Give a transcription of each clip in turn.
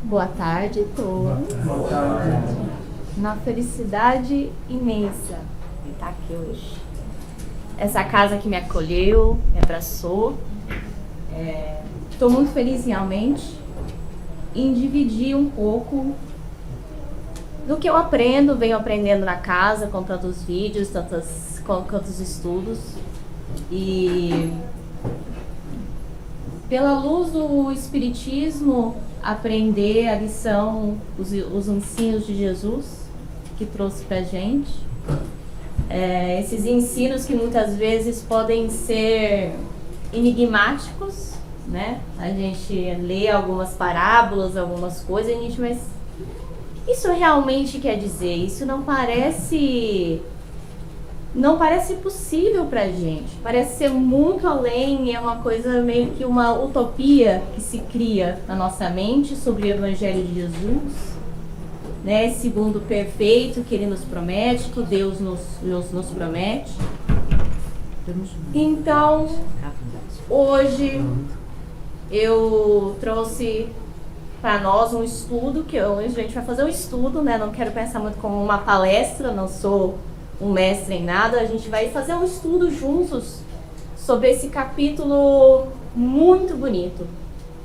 Boa tarde, estou na felicidade imensa de estar aqui hoje. Essa casa que me acolheu, me abraçou. Estou muito feliz realmente em dividir um pouco do que eu venho aprendendo na casa, com tantos vídeos, tantos estudos. E pela luz do Espiritismo, aprender a lição, os ensinos de Jesus que trouxe pra gente. Esses ensinos que muitas vezes podem ser enigmáticos, né? A gente lê algumas parábolas, algumas coisas, e a gente, mas isso realmente quer dizer? Isso não parece possível pra gente. Parece ser muito além, é uma coisa meio que uma utopia que se cria na nossa mente sobre o Evangelho de Jesus, né? Esse mundo perfeito que Ele nos promete, que Deus nos promete. Então, hoje eu trouxe para nós um estudo, que hoje a gente vai fazer um estudo, né? Não quero pensar muito como uma palestra, não sou um mestre em nada. A gente vai fazer um estudo juntos sobre esse capítulo muito bonito.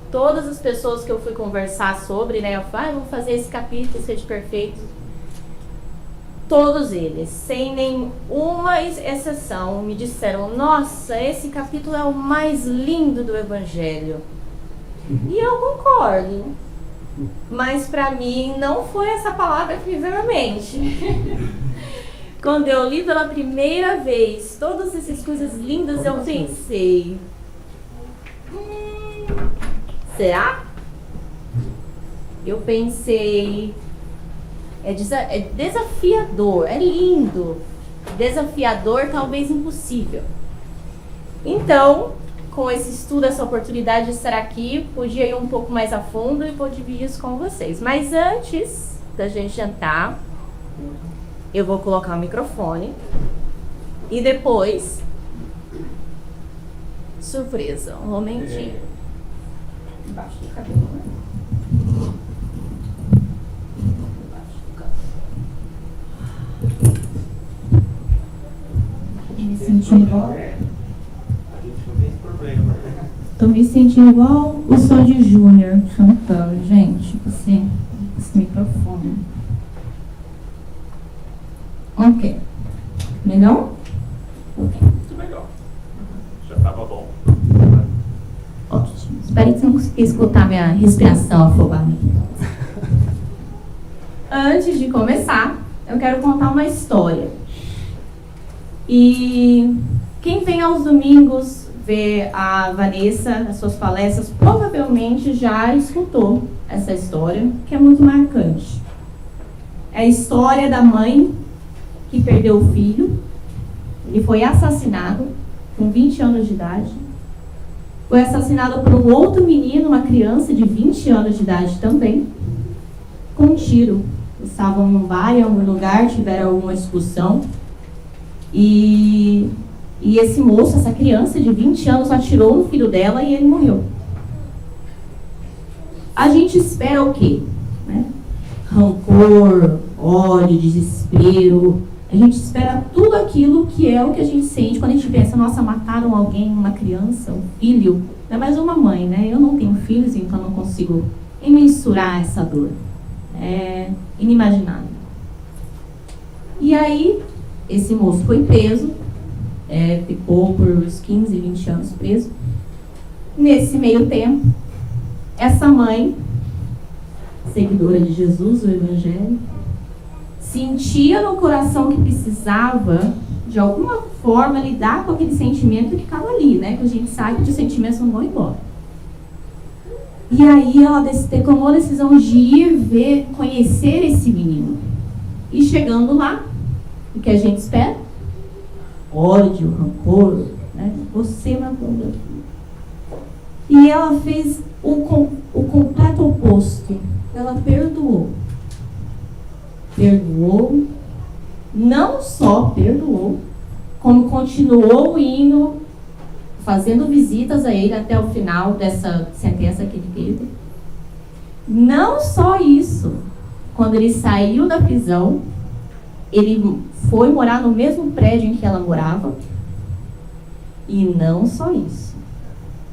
Todas as pessoas que eu fui conversar sobre, né? Eu falei, vou fazer esse capítulo, Sede Perfeito. Todos eles, sem nenhuma exceção, me disseram: nossa, esse capítulo é o mais lindo do Evangelho. E eu concordo. Mas para mim não foi essa palavra que me veio à mente. Quando eu li pela primeira vez todas essas coisas lindas, eu pensei: será? Eu pensei, é desafiador, é lindo. Desafiador, talvez impossível. Então, com esse estudo, essa oportunidade de estar aqui, podia ir um pouco mais a fundo e vou dividir isso com vocês. Mas antes da gente jantar, eu vou colocar o microfone e depois, surpresa, um momentinho. Embaixo do cabelo, né? Embaixo do cabelo. Me sentindo igual. Tô me sentindo igual o Sandy Júnior cantando, gente. Assim, esse microfone. Ok. Legal? Ok. Muito legal. Já tava bom. Ótimo. Espero que você não consiga escutar minha respiração afobada. Antes de começar, eu quero contar uma história. E quem vem aos domingos ver a Vanessa nas suas palestras provavelmente já escutou essa história, que é muito marcante. É a história da mãe que perdeu o filho. Ele foi assassinado com 20 anos de idade. Foi assassinado por um outro menino, uma criança de 20 anos de idade também, com um tiro. Estavam num bar, em algum lugar, tiveram alguma discussão. E esse moço, essa criança de 20 anos, atirou no filho dela e ele morreu. A gente espera o quê? Né? Rancor, ódio, desespero. A gente espera tudo aquilo que é o que a gente sente quando a gente pensa: nossa, mataram alguém, uma criança, um filho. Não é mais uma mãe, né? Eu não tenho filhos, então não consigo mensurar essa dor. É inimaginável. E aí, esse moço foi preso, ficou por uns 15, 20 anos preso. Nesse meio tempo, essa mãe, seguidora de Jesus, do Evangelho, sentia no coração que precisava, de alguma forma, lidar com aquele sentimento que estava ali, né? Que a gente sabe que os sentimentos não vão embora. E aí ela tomou a decisão de ir conhecer esse menino. E chegando lá, o que a gente espera? Ódio, rancor, né? Você matou meu filho. E ela fez o completo oposto. Ela perdoou. Perdoou, não só perdoou, como continuou indo, fazendo visitas a ele até o final dessa sentença que ele teve. Não só isso, quando ele saiu da prisão, ele foi morar no mesmo prédio em que ela morava. E não só isso.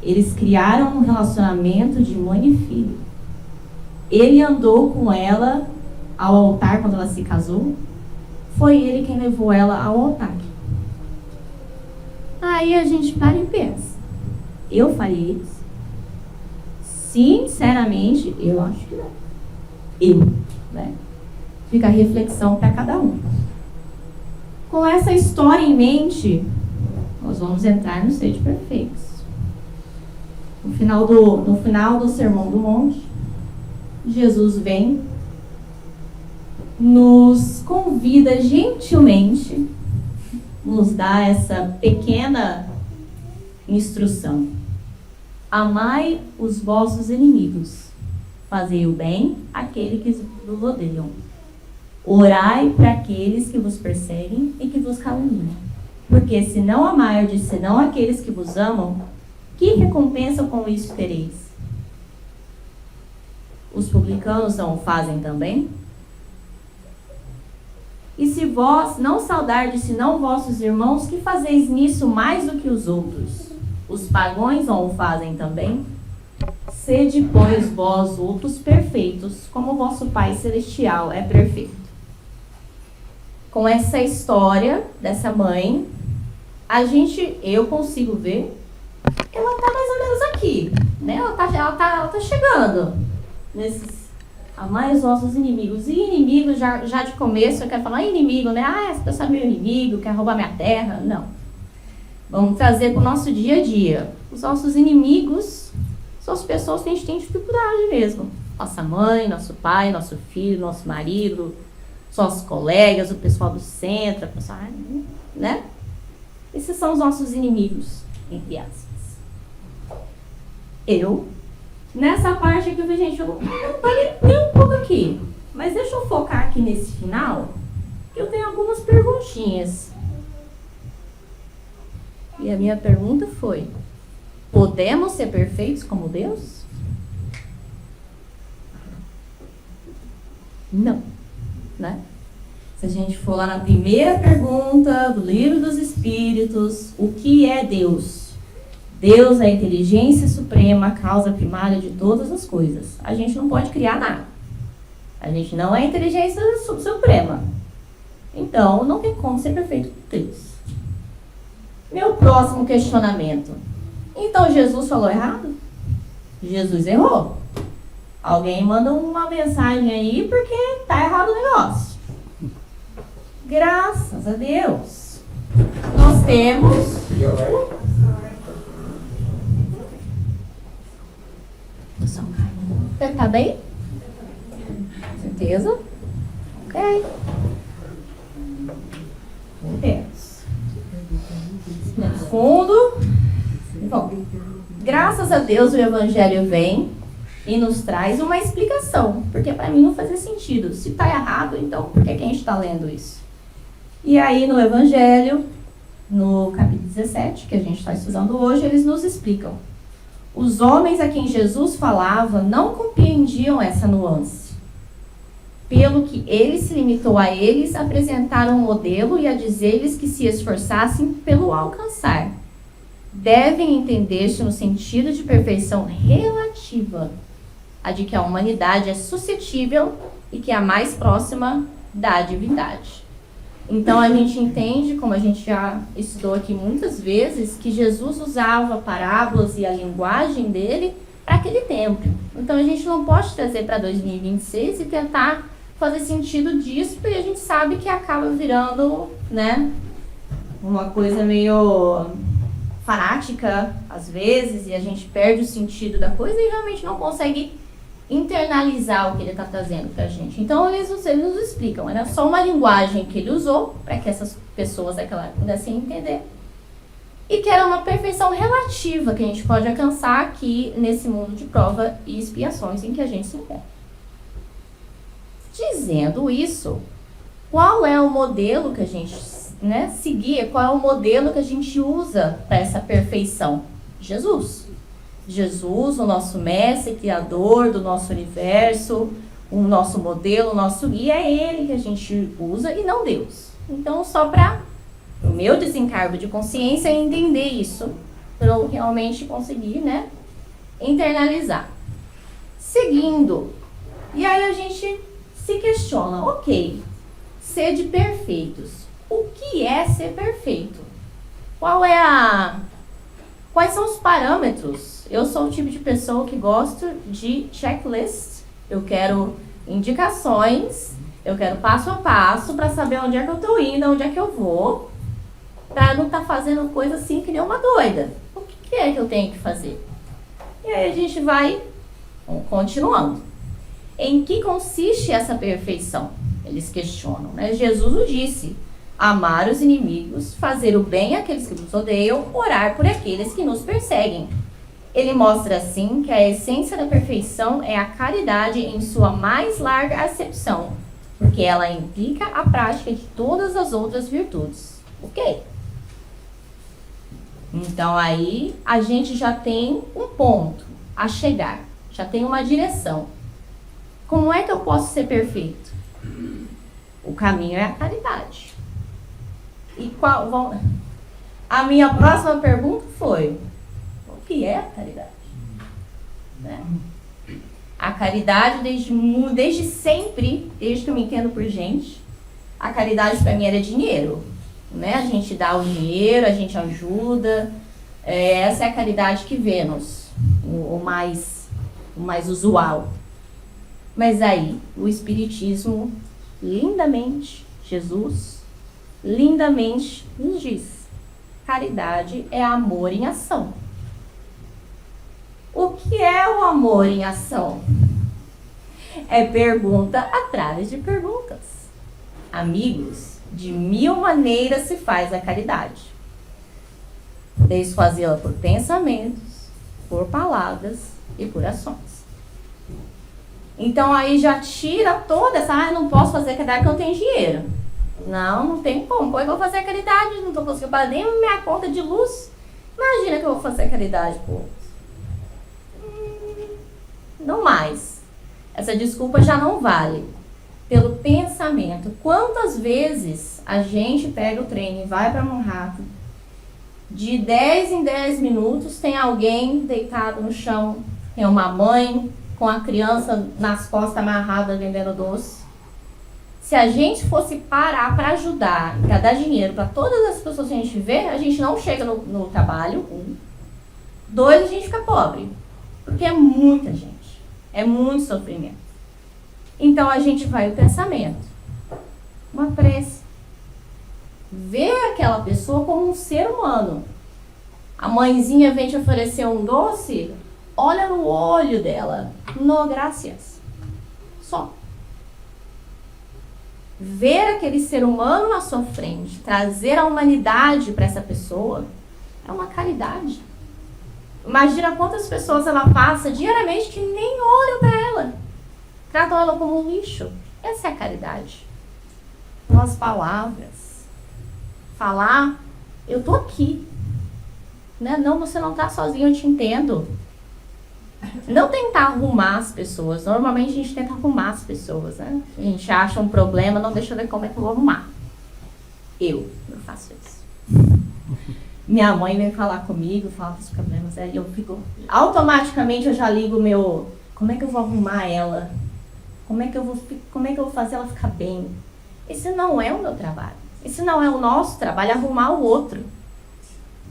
Eles criaram um relacionamento de mãe e filho. Ele andou com ela ao altar quando ela se casou. Foi ele quem levou ela ao altar. Aí a gente para e pensa. Eu faria isso? Sinceramente, eu acho que não. Né? Fica a reflexão para cada um. Com essa história em mente, nós vamos entrar no Sede Perfeitos. No final do Sermão do Monte, Jesus vem, nos convida gentilmente, nos dá essa pequena instrução. Amai os vossos inimigos, fazei o bem àqueles que vos odeiam. Orai para aqueles que vos perseguem e que vos caluniam. Porque se não amardes, senão aqueles que vos amam, que recompensa com isso tereis? Os publicanos não o fazem também? E se vós não saudardes senão vossos irmãos, que fazeis nisso mais do que os outros? Os pagãos não o fazem também? Sede, pois, vós outros perfeitos, como vosso Pai Celestial é perfeito. Com essa história dessa mãe, eu consigo ver, ela está mais ou menos aqui, né? Ela tá chegando nesses amai os vossos inimigos. E inimigo, já de começo, eu quero falar inimigo, né? Essa pessoa é meu inimigo, quer roubar minha terra. Não. Vamos trazer para o nosso dia a dia. Os nossos inimigos são as pessoas que a gente tem dificuldade mesmo. Nossa mãe, nosso pai, nosso filho, nosso marido, nossos colegas, o pessoal do centro, a pessoa, né? Esses são os nossos inimigos, entre aspas. Nessa parte aqui, gente, eu não parei nem um pouco aqui. Mas deixa eu focar aqui nesse final, que eu tenho algumas perguntinhas. E a minha pergunta foi: podemos ser perfeitos como Deus? Não, né? Se a gente for lá na primeira pergunta do Livro dos Espíritos, o que é Deus? Deus é a inteligência suprema, a causa primária de todas as coisas. A gente não pode criar nada. A gente não é a inteligência suprema. Então, não tem como ser perfeito com Deus. Meu próximo questionamento. Então, Jesus falou errado? Jesus errou. Alguém manda uma mensagem aí porque tá errado o negócio. Graças a Deus. Nós temos... Você tá bem? Certeza? Ok. Temos. Fundo. Bom, graças a Deus o Evangelho vem e nos traz uma explicação. Porque para mim não fazia sentido. Se está errado, então por que a gente está lendo isso? E aí no Evangelho, no capítulo 17, que a gente está estudando hoje, eles nos explicam. Os homens a quem Jesus falava não compreendiam essa nuance. Pelo que ele se limitou a eles a apresentar um modelo e a dizer-lhes que se esforçassem pelo alcançar. Devem entender-se no sentido de perfeição relativa, a de que a humanidade é suscetível e que é a mais próxima da divindade. Então a gente entende, como a gente já estudou aqui muitas vezes, que Jesus usava parábolas e a linguagem dele para aquele tempo. Então a gente não pode trazer para 2026 e tentar fazer sentido disso, porque a gente sabe que acaba virando, né, uma coisa meio fanática às vezes, e a gente perde o sentido da coisa e realmente não consegue internalizar o que ele está trazendo para a gente. Então eles nos explicam, era só uma linguagem que ele usou para que essas pessoas daquela época pudessem entender, e que era uma perfeição relativa que a gente pode alcançar aqui nesse mundo de prova e expiações em que a gente se encontra. Dizendo isso, qual é o modelo que a gente, né, seguir? Qual é o modelo que a gente usa para essa perfeição? Jesus. Jesus, o nosso mestre, criador do nosso universo, o nosso modelo, o nosso guia, é ele que a gente usa e não Deus. Então, só para o meu desencargo de consciência entender isso, para eu realmente conseguir, né, internalizar. Seguindo, e aí a gente se questiona, ok, sede perfeitos. O que é ser perfeito? Quais são os parâmetros? Eu sou o tipo de pessoa que gosto de checklist. Eu quero indicações, eu quero passo a passo para saber onde é que eu estou indo, onde é que eu vou, para não estar fazendo coisa assim que nem uma doida. O que é que eu tenho que fazer? E aí a gente vai continuando. Em que consiste essa perfeição? Eles questionam, né? Jesus o disse: amar os inimigos, fazer o bem àqueles que nos odeiam, orar por aqueles que nos perseguem. Ele mostra assim que a essência da perfeição é a caridade em sua mais larga acepção, porque ela implica a prática de todas as outras virtudes. Ok? Então aí a gente já tem um ponto a chegar, já tem uma direção. Como é que eu posso ser perfeito? O caminho é a caridade. E a minha próxima pergunta foi: o que é a caridade? Né? A caridade, desde sempre, desde que eu me entendo por gente, a caridade para mim era dinheiro. Né? A gente dá o dinheiro, a gente ajuda. Essa é a caridade que vemos, o mais usual. Mas aí, o Espiritismo, lindamente, Jesus, lindamente nos diz: caridade é amor em ação. O que é o amor em ação? É pergunta atrás de perguntas. Amigos, de 1000 maneiras se faz a caridade. Podeis fazê-la por pensamentos, por palavras e por ações. Então aí já tira toda essa, eu não posso fazer caridade porque eu não tenho dinheiro. Não tem como. Como é que eu vou fazer caridade? Não estou conseguindo pagar nem minha conta de luz. Imagina que eu vou fazer caridade por outros. Não mais. Essa desculpa já não vale. Pelo pensamento. Quantas vezes a gente pega o trem e vai para Manhattan, de 10 em 10 minutos tem alguém deitado no chão, tem uma mãe com a criança nas costas amarrada vendendo doce. Se a gente fosse parar para ajudar, para dar dinheiro para todas as pessoas que a gente vê, a gente não chega no trabalho. 2, a gente fica pobre. Porque é muita gente. É muito sofrimento. Então a gente vai o pensamento. Uma prece. Ver aquela pessoa como um ser humano. A mãezinha vem te oferecer um doce, olha no olho dela. No gracias. Só. Ver aquele ser humano na sua frente, trazer a humanidade para essa pessoa, é uma caridade. Imagina quantas pessoas ela passa diariamente que nem olham para ela. Tratam ela como um lixo. Essa é a caridade. Com as palavras. Falar, eu tô aqui. Né? Não, você não tá sozinho, eu te entendo. Não tentar arrumar as pessoas. Normalmente a gente tenta arrumar as pessoas, né? A gente acha um problema, não deixa eu ver como é que eu vou arrumar. Eu faço isso. Minha mãe vem falar comigo, fala dos problemas, aí eu fico... Automaticamente eu já ligo o meu... Como é que eu vou arrumar ela? Como é que eu vou fazer ela ficar bem? Esse não é o meu trabalho. Esse não é o nosso trabalho, é arrumar o outro.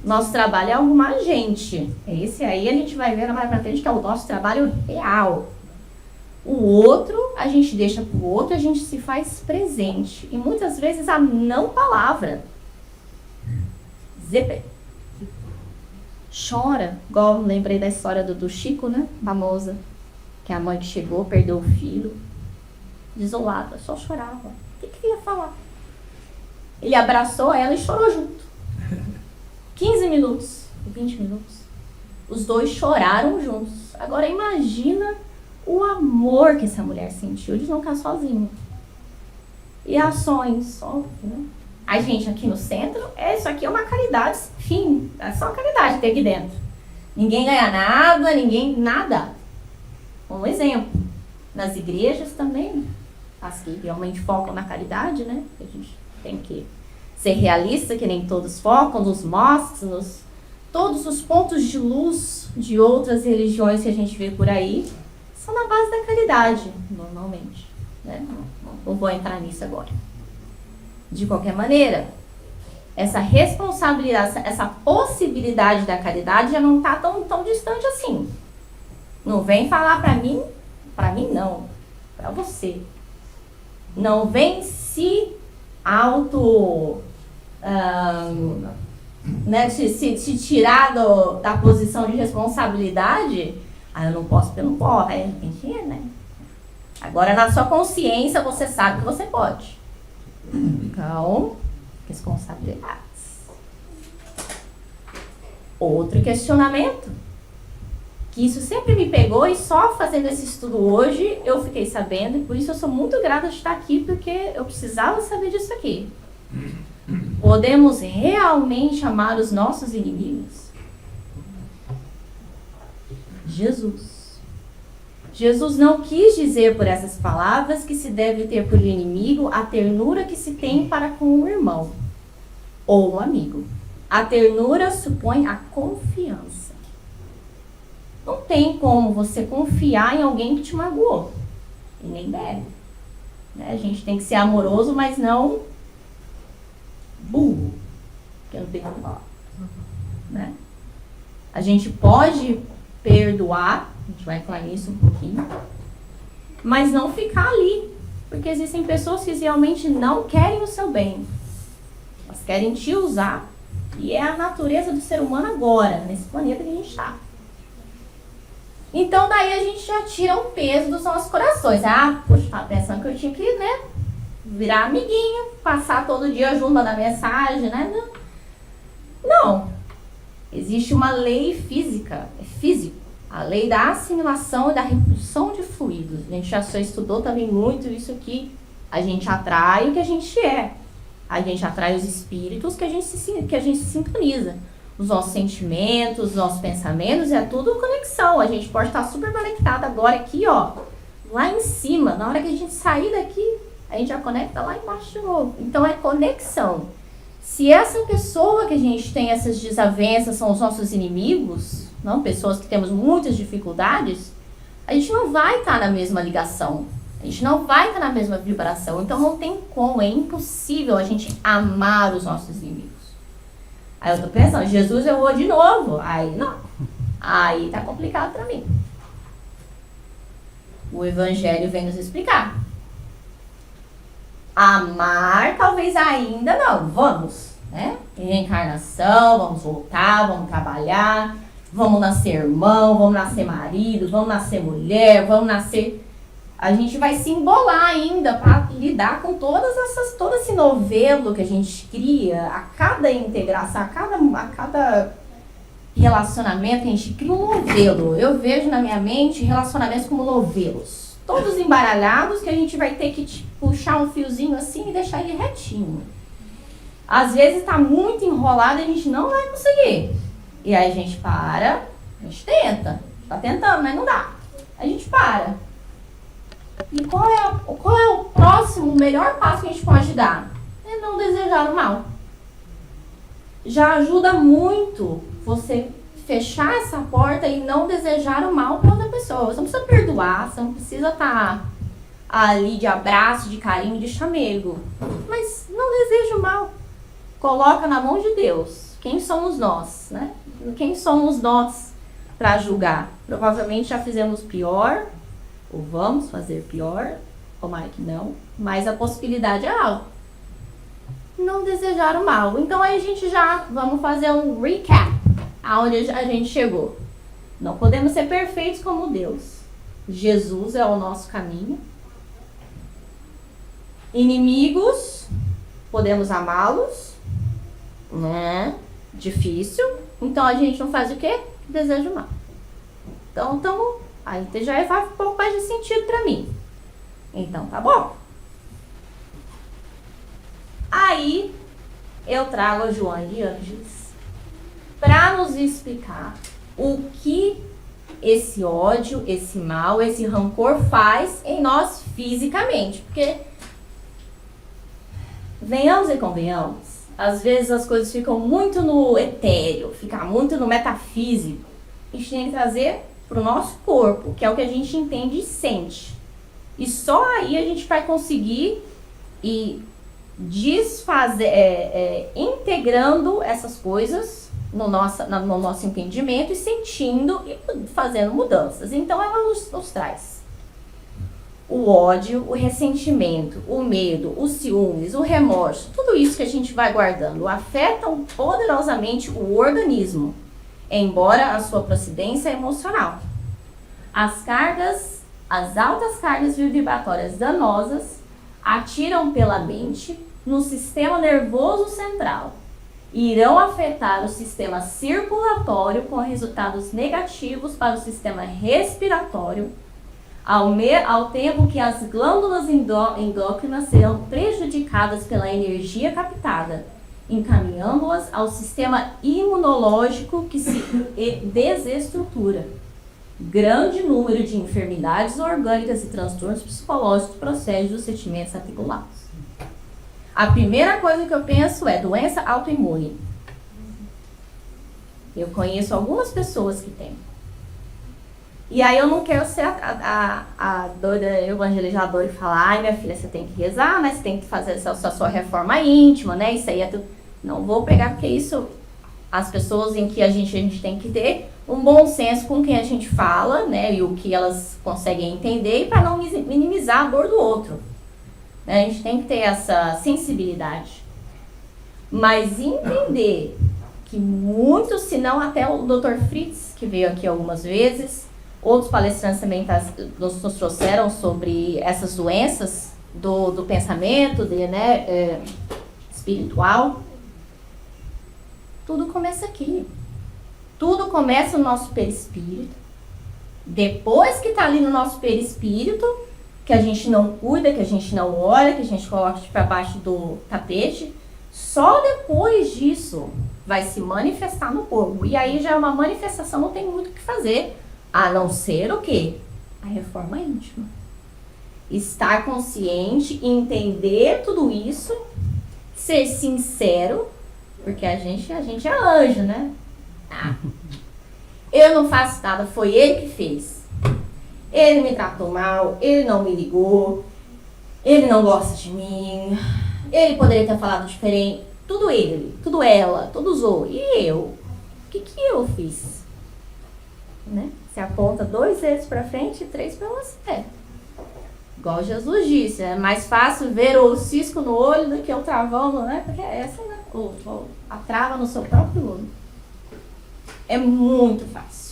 Nosso trabalho é arrumar a gente. Esse aí a gente vai ver mais pra frente que é o nosso trabalho real. O outro, a gente deixa pro outro, a gente se faz presente. E muitas vezes a não palavra. Zé, chora, igual lembrei da história do Chico, né? Famosa. Que a mãe que chegou, perdeu o filho. Desolada, só chorava. O que queria falar? Ele abraçou ela e chorou junto. 15 minutos, 20 minutos. Os dois choraram juntos. Agora imagina o amor que essa mulher sentiu de não ficar sozinha. E ações, óbvio, né? A gente aqui no centro, isso aqui é uma caridade, fim. É só caridade que tem aqui dentro. Ninguém ganha nada, nada. Um exemplo, nas igrejas também, as que realmente focam na caridade, né? A gente tem que ser realista, que nem todos focam, nos mostram, todos os pontos de luz de outras religiões que a gente vê por aí são na base da caridade, normalmente. Né? Não vou entrar nisso agora. De qualquer maneira, essa responsabilidade, essa possibilidade da caridade já não está tão distante assim. Não vem falar para mim não, para você. Não vem se né, se tirar da posição de responsabilidade. Eu não posso porque eu não posso. Né? Agora, na sua consciência, você sabe que você pode. Então, responsabilidades. Outro questionamento, que isso sempre me pegou e só fazendo esse estudo hoje eu fiquei sabendo, e por isso eu sou muito grata de estar aqui, porque eu precisava saber disso aqui. Podemos realmente amar os nossos inimigos? Jesus não quis dizer por essas palavras que se deve ter por inimigo a ternura que se tem para com um irmão ou um amigo. A ternura supõe a confiança. Não tem como você confiar em alguém que te magoou. E nem deve. Né? A gente tem que ser amoroso, mas não burro. Porque não tem como falar. Né? A gente pode perdoar, a gente vai falar nisso um pouquinho, mas não ficar ali. Porque existem pessoas que realmente não querem o seu bem. Elas querem te usar. E é a natureza do ser humano agora, nesse planeta que a gente está. Então, daí a gente já tira um peso dos nossos corações. Poxa, tava pensando que eu tinha que, né, virar amiguinho, passar todo dia junto, mandar mensagem, né? Não. Existe uma lei física, é físico. A lei da assimilação e da repulsão de fluidos. A gente já estudou também muito isso aqui. A gente atrai o que a gente é. A gente atrai os espíritos que a gente se sintoniza. Os nossos sentimentos, os nossos pensamentos, é tudo conexão. A gente pode estar super conectado agora aqui, ó, lá em cima. Na hora que a gente sair daqui, a gente já conecta lá embaixo de novo. Então é conexão. Se essa pessoa que a gente tem essas desavenças são os nossos inimigos, não, pessoas que temos muitas dificuldades, a gente não vai estar na mesma ligação. A gente não vai estar na mesma vibração. Então não tem como, é impossível a gente amar os nossos inimigos. Aí eu tô pensando, Jesus eu vou de novo. Aí não. Aí tá complicado para mim. O Evangelho vem nos explicar. Amar talvez ainda não. Vamos, né? Reencarnação, vamos voltar, vamos trabalhar, vamos nascer irmão, vamos nascer marido, vamos nascer mulher, vamos nascer... A gente vai se embolar ainda para lidar com todo esse novelo que a gente cria, a cada integração, a cada relacionamento que a gente cria um novelo. Eu vejo na minha mente relacionamentos como novelos, todos embaralhados, que a gente vai ter que puxar um fiozinho assim e deixar ele retinho. Às vezes está muito enrolado e a gente não vai conseguir. E aí a gente para, a gente tenta, está tentando, mas não dá. A gente para. E qual é o próximo, o melhor passo que a gente pode dar? É não desejar o mal. Já ajuda muito você fechar essa porta e não desejar o mal para outra pessoa. Você não precisa perdoar, você não precisa estar ali de abraço, de carinho, de chamego. Mas não deseja o mal. Coloca na mão de Deus. Quem somos nós, né? Quem somos nós para julgar? Provavelmente já fizemos pior, ou vamos fazer pior, tomara que não, mas a possibilidade é alta. Não desejar o mal. Então aí a gente já, vamos fazer um recap, aonde a gente chegou. Não podemos ser perfeitos como Deus. Jesus é o nosso caminho. Inimigos, podemos amá-los, né? Difícil. Então a gente não faz o quê? Deseja o mal. Então, aí já faz um pouco mais de sentido para mim. Então, tá bom. Aí, eu trago a Joana de Ângeles para nos explicar o que esse ódio, esse mal, esse rancor faz em nós fisicamente. Porque, venhamos e convenhamos, às vezes as coisas ficam muito no etéreo, ficam muito no metafísico. A gente tem que trazer para o nosso corpo, que é o que a gente entende e sente. E só aí a gente vai conseguir ir integrando essas coisas no nosso entendimento e sentindo e fazendo mudanças. Então ela nos traz o ódio, o ressentimento, o medo, os ciúmes, o remorso, tudo isso que a gente vai guardando afetam poderosamente o organismo, embora a sua procedência é emocional. As altas cargas vibratórias danosas atiram pela mente no sistema nervoso central e irão afetar o sistema circulatório com resultados negativos para o sistema respiratório, ao tempo que as glândulas endócrinas serão prejudicadas pela energia captada, encaminhando-as ao sistema imunológico que se desestrutura. Grande número de enfermidades orgânicas e transtornos psicológicos procedem dos sentimentos articulados. A primeira coisa que eu penso é doença autoimune. Eu conheço algumas pessoas que têm. E aí eu não quero ser a doida evangelizadora e falar, ai minha filha, você tem que rezar, né? Você tem que fazer a sua reforma íntima, né? Isso aí é tudo. Não vou pegar, porque isso, as pessoas em que a gente tem que ter um bom senso com quem a gente fala, né? E o que elas conseguem entender, e para não minimizar a dor do outro. Né? A gente tem que ter essa sensibilidade. Mas entender que muitos, se não até o Dr. Fritz, que veio aqui algumas vezes, outros palestrantes também nos trouxeram sobre essas doenças do pensamento, espiritual. Tudo começa aqui. Tudo começa no nosso perispírito. Depois que está ali no nosso perispírito, que a gente não cuida, que a gente não olha, que a gente coloca para baixo do tapete, só depois disso vai se manifestar no corpo. E aí já é uma manifestação, não tem muito o que fazer, a não ser o quê? A reforma íntima. Estar consciente, entender tudo isso, ser sincero, porque a gente é anjo, né? Eu não faço nada, foi ele que fez. Ele me tratou mal, ele não me ligou, ele não gosta de mim, ele poderia ter falado diferente. Tudo ele, tudo ela, tudo usou. E eu? O que eu fiz? Né? Você aponta 2 dedos para frente e 3 para você. Igual Jesus disse, é mais fácil ver o cisco no olho do que o travão, né? Porque é essa, né? A trava no seu próprio olho. É muito fácil.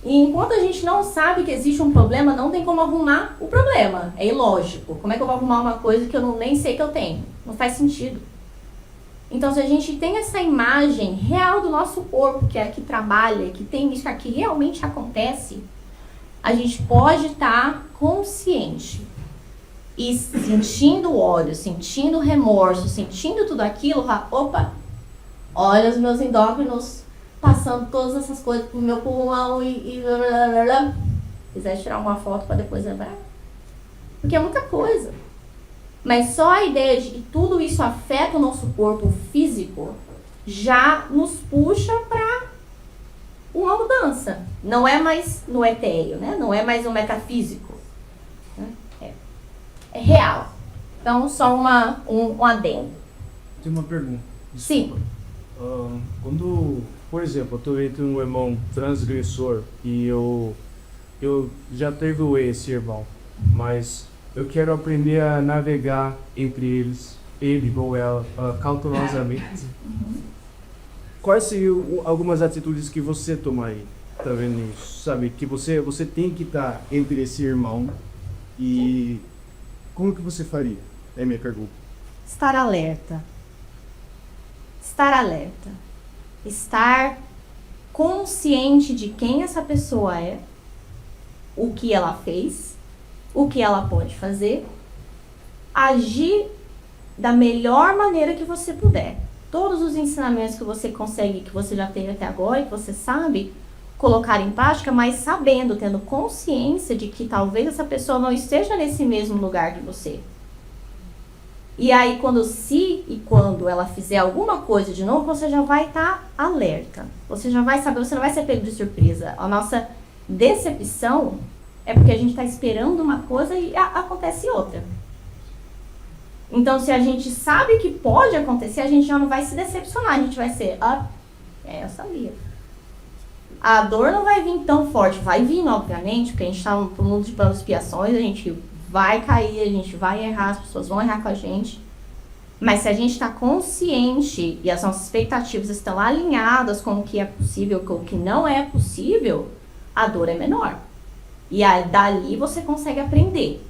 E enquanto a gente não sabe que existe um problema, não tem como arrumar o problema. É ilógico. Como é que eu vou arrumar uma coisa que eu nem sei que eu tenho? Não faz sentido. Então, se a gente tem essa imagem real do nosso corpo, que é que trabalha, que tem isso aqui realmente acontece, a gente pode estar consciente e sentindo ódio, sentindo remorso, sentindo tudo aquilo, opa, olha os meus endócrinos passando todas essas coisas pro meu pulmão e blá, blá, blá. Quiser tirar uma foto para depois lembrar. Porque é muita coisa. Mas só a ideia de que tudo isso afeta o nosso corpo físico já nos puxa para uma mudança. Não é mais no etéreo, né? Não é mais no metafísico. É real. Então, só um adendo. Tem uma pergunta. Sim. Quando, por exemplo, eu estou entre um irmão transgressor e eu já perdoei esse irmão, mas eu quero aprender a navegar entre eles, ele ou ela, cautelosamente. Quais seriam algumas atitudes que você tomaria, tá vendo isso? Sabe, que você tem que estar entre esse irmão e como que você faria? É a minha pergunta. Estar alerta. Estar alerta. Estar consciente de quem essa pessoa é, o que ela fez, o que ela pode fazer, agir da melhor maneira que você puder. Todos os ensinamentos que você consegue, que você já teve até agora, que você sabe, colocar em prática, mas sabendo, tendo consciência de que talvez essa pessoa não esteja nesse mesmo lugar que você. E aí, quando ela fizer alguma coisa de novo, você já vai estar alerta. Você já vai saber, você não vai ser pego de surpresa. A nossa decepção é porque a gente está esperando uma coisa e acontece outra. Então, se a gente sabe que pode acontecer, a gente já não vai se decepcionar. A gente vai ser, eu sabia. A dor não vai vir tão forte. Vai vir, obviamente, porque a gente está no mundo de planos e expiações, a gente vai cair, a gente vai errar, as pessoas vão errar com a gente. Mas se a gente está consciente e as nossas expectativas estão alinhadas com o que é possível, com o que não é possível, a dor é menor. E aí, dali você consegue aprender.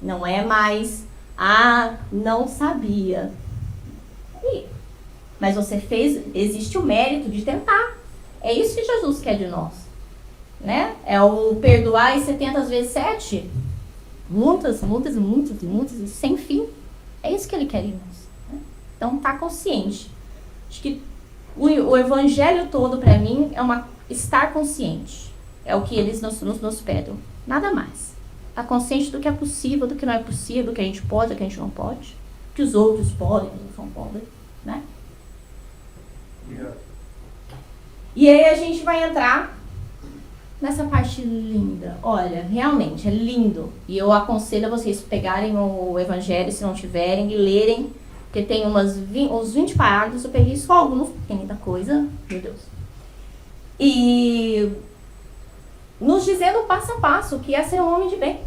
Não é mais, não sabia. Mas você fez, existe o mérito de tentar. É isso que Jesus quer de nós. Né? É o perdoar em 70 vezes 7. Muitas, sem fim. É isso que ele quer em nós. Né? Então, tá consciente. Acho que o evangelho todo, para mim, é estar consciente. É o que eles nos pedem. Nada mais. Tá consciente do que é possível, do que não é possível, do que a gente pode, do que a gente não pode. Do que os outros podem, do que os outros não podem. Né? Yeah. E aí a gente vai entrar nessa parte linda. Olha, realmente é lindo. E eu aconselho a vocês pegarem o evangelho, se não tiverem, e lerem. Porque tem uns 20 parágrafos. Eu peguei só alguns, porque tem muita coisa. Meu Deus. E nos dizendo passo a passo o que é ser um homem de bem.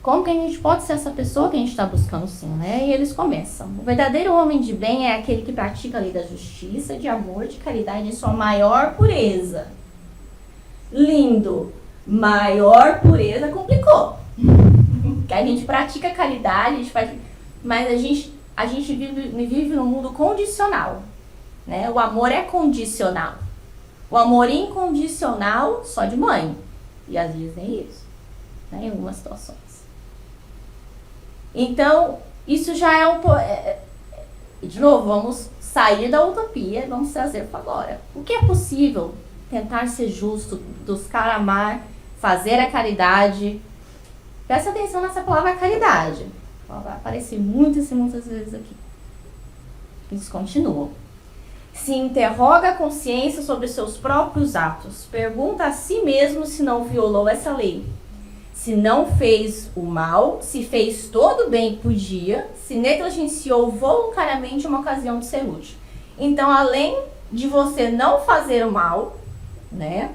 Como que a gente pode ser essa pessoa que a gente está buscando sim, né? E eles começam. O verdadeiro homem de bem é aquele que pratica a lei da justiça, de amor, de caridade em sua maior pureza. Lindo. Maior pureza complicou. Que a gente pratica caridade, mas a gente vive num mundo condicional. Né? O amor é condicional. O amor incondicional só de mãe. E às vezes nem isso. Né? Em algumas situações. Então, isso já é um pouco... De novo, vamos sair da utopia e vamos trazer para agora. O que é possível? Tentar ser justo, buscar amar, fazer a caridade. Presta atenção nessa palavra caridade. Ela vai aparecer muitas e muitas vezes aqui. Eles continuam. Se interroga a consciência sobre seus próprios atos. Pergunta a si mesmo se não violou essa lei. Se não fez o mal, se fez todo o bem que podia, se negligenciou voluntariamente uma ocasião de ser útil. Então, além de você não fazer o mal, né?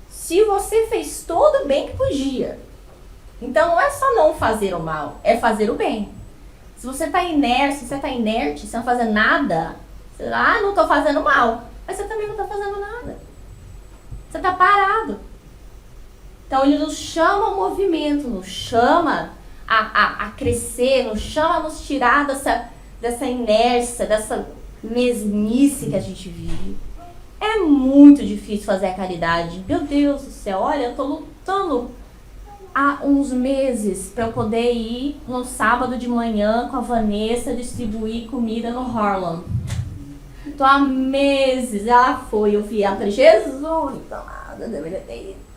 Se você fez todo o bem que podia. Então, não é só não fazer o mal, é fazer o bem. Se você está inerte, você não fazer nada, você não estou fazendo mal, mas você também não está fazendo nada. Você está parado. Então, ele nos chama ao movimento, nos chama a crescer, nos chama a nos tirar dessa inércia, dessa mesmice que a gente vive. É muito difícil fazer a caridade. Meu Deus do céu, olha, eu tô lutando há uns meses para eu poder ir no sábado de manhã com a Vanessa distribuir comida no Harlem. Tô há meses, ela foi, eu vi ela, falei, Jesus, então nada, deveria ter ido.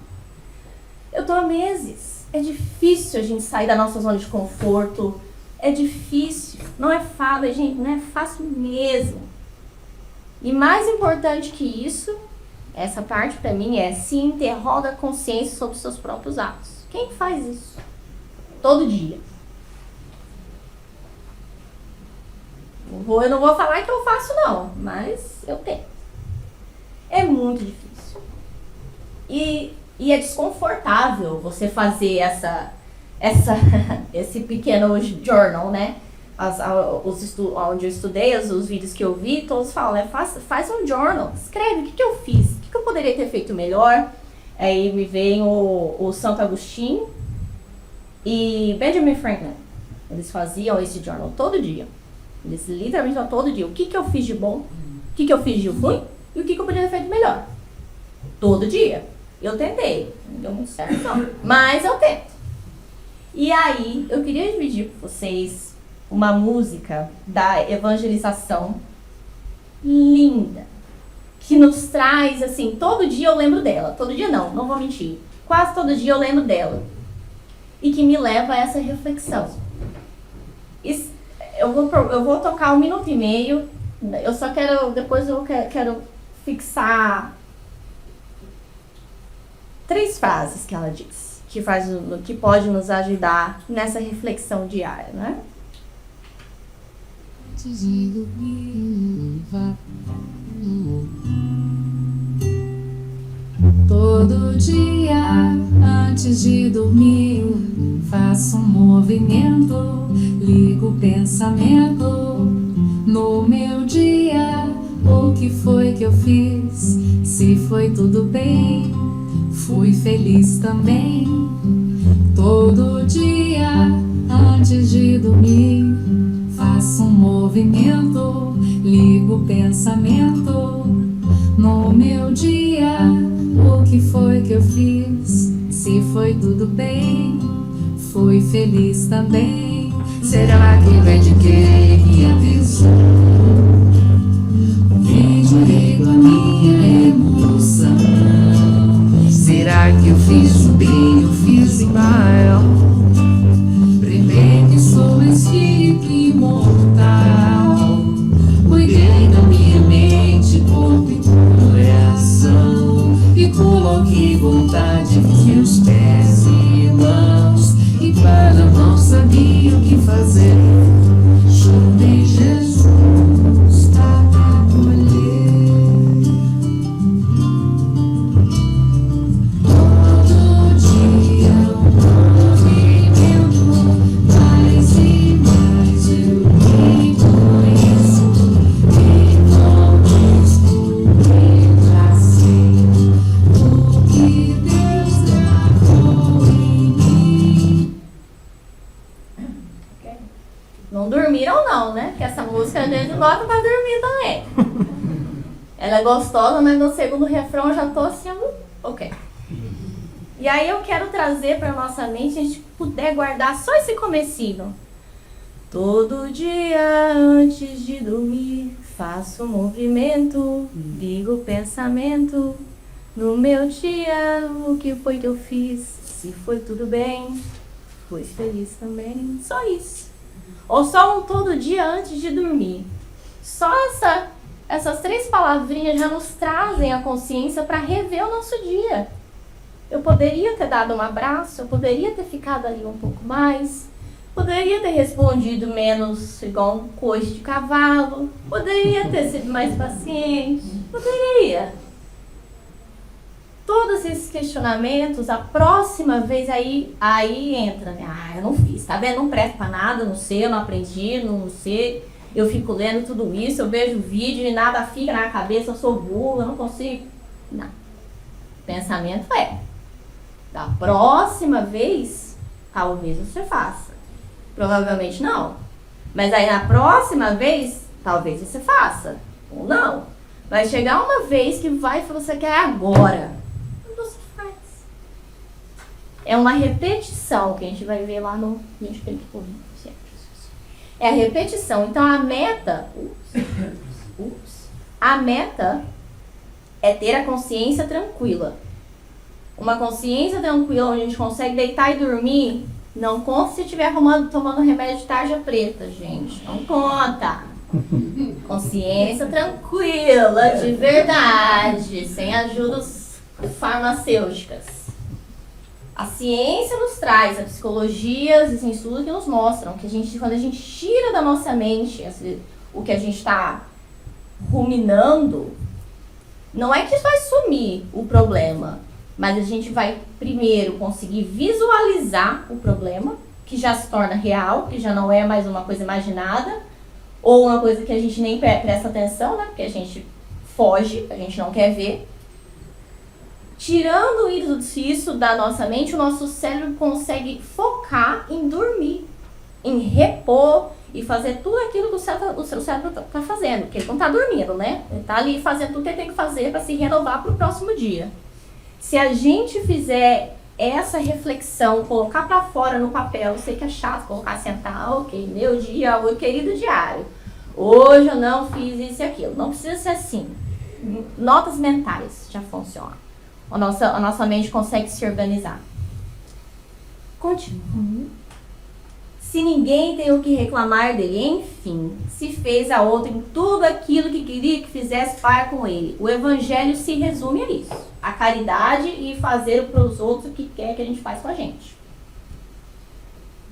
Eu tô há meses. É difícil a gente sair da nossa zona de conforto. É difícil. Não é fácil, gente. Não é fácil mesmo. E mais importante que isso, essa parte pra mim é se interroga a consciência sobre os seus próprios atos. Quem faz isso? Todo dia. Eu não vou falar que eu faço não, mas eu tento. É muito difícil. E é desconfortável você fazer esse pequeno journal, né? Onde eu estudei, os vídeos que eu vi, todos falam, né? Faz um journal, escreve o que eu fiz, o que eu poderia ter feito melhor. Aí me vem o Santo Agostinho e Benjamin Franklin. Eles faziam esse journal todo dia. Eles literalmente faziam todo dia. O que eu fiz de bom, o que eu fiz de ruim e o que eu poderia ter feito melhor. Todo dia. Eu tentei, não deu muito certo não, mas eu tento. E aí, eu queria dividir com vocês uma música da evangelização linda, que nos traz, assim, todo dia eu lembro dela. Todo dia não vou mentir. Quase todo dia eu lembro dela. E que me leva a essa reflexão. Eu vou tocar 1 minuto e meio. Eu só quero, depois eu quero fixar 3 frases que ela diz, que pode nos ajudar nessa reflexão diária, né? Todo dia, antes de dormir, faço um movimento, ligo o pensamento no meu dia. O que foi que eu fiz? Se foi tudo bem, fui feliz também. Todo dia, antes de dormir, faço um movimento, ligo o pensamento no meu dia. O que foi que eu fiz? Se foi tudo bem, fui feliz também. Será que vem de quem me avisou? Vem direito a minha emoção. Será que eu fiz o bem, eu fiz o mal? Primeiro que sou espírito imortal, cuidei da minha mente, corpo e coração, e coloquei vontade nos meus pés e mãos, e quando não sabia o que fazer, chorei Jesus para acolher. Todo dia um movimento, mais e mais eu me conheço, e vou descobrindo assim o que Deus gravou em mim. Não dormiram não, né? Porque essa música a gente bota pra dormir também. Ela é gostosa, mas no segundo refrão eu já tô assim, ok. E aí eu quero trazer pra nossa mente, se a gente puder guardar só esse comecinho. Todo dia antes de dormir, faço um movimento, ligo o pensamento no meu dia. O que foi que eu fiz? Se foi tudo bem, fui feliz também. Só isso. Ou só um todo dia antes de dormir. Só essas 3 palavrinhas já nos trazem a consciência para rever o nosso dia. Eu poderia ter dado um abraço, eu poderia ter ficado ali um pouco mais, poderia ter respondido menos igual um coice de cavalo, poderia ter sido mais paciente, poderia. Todos esses questionamentos, a próxima vez aí entra, né? Eu não fiz, tá vendo? Não presto pra nada, não sei, eu não aprendi, não sei. Eu fico lendo tudo isso, eu vejo vídeo e nada fica na cabeça, eu sou burro, eu não consigo. Não. Pensamento da próxima vez, talvez você faça. Provavelmente não. Mas aí na próxima vez, talvez você faça. Ou não. Vai chegar uma vez que você quer agora. Você faz. É uma repetição que a gente vai ver lá no... É a repetição. Então a meta... A meta é ter a consciência tranquila. Uma consciência tranquila onde a gente consegue deitar e dormir. Não conta se estiver tomando remédio de tarja preta, gente. Não conta. Consciência tranquila, de verdade, sem ajudas farmacêuticas. A ciência nos traz, a psicologia, os estudos que nos mostram que quando a gente tira da nossa mente o que a gente está ruminando, não é que vai sumir o problema, mas a gente vai primeiro conseguir visualizar o problema, que já se torna real, que já não é mais uma coisa imaginada, ou uma coisa que a gente nem presta atenção, né? Porque a gente foge, a gente não quer ver. Tirando isso da nossa mente, o nosso cérebro consegue focar em dormir, em repor e fazer tudo aquilo que o seu cérebro está fazendo. Porque ele não está dormindo, né? Ele está ali fazendo tudo que ele tem que fazer para se renovar para o próximo dia. Se a gente fizer essa reflexão, colocar para fora no papel, eu sei que é chato colocar, sentar, ok, meu dia, meu querido diário, hoje eu não fiz isso e aquilo. Não precisa ser assim. notas mentais já funcionam. A nossa mente consegue se organizar. Continua. Se ninguém tem o que reclamar dele, enfim, se fez a outra em tudo aquilo que queria que fizesse para com ele. O evangelho se resume a isso. A caridade e fazer para os outros o que quer que a gente faz com a gente.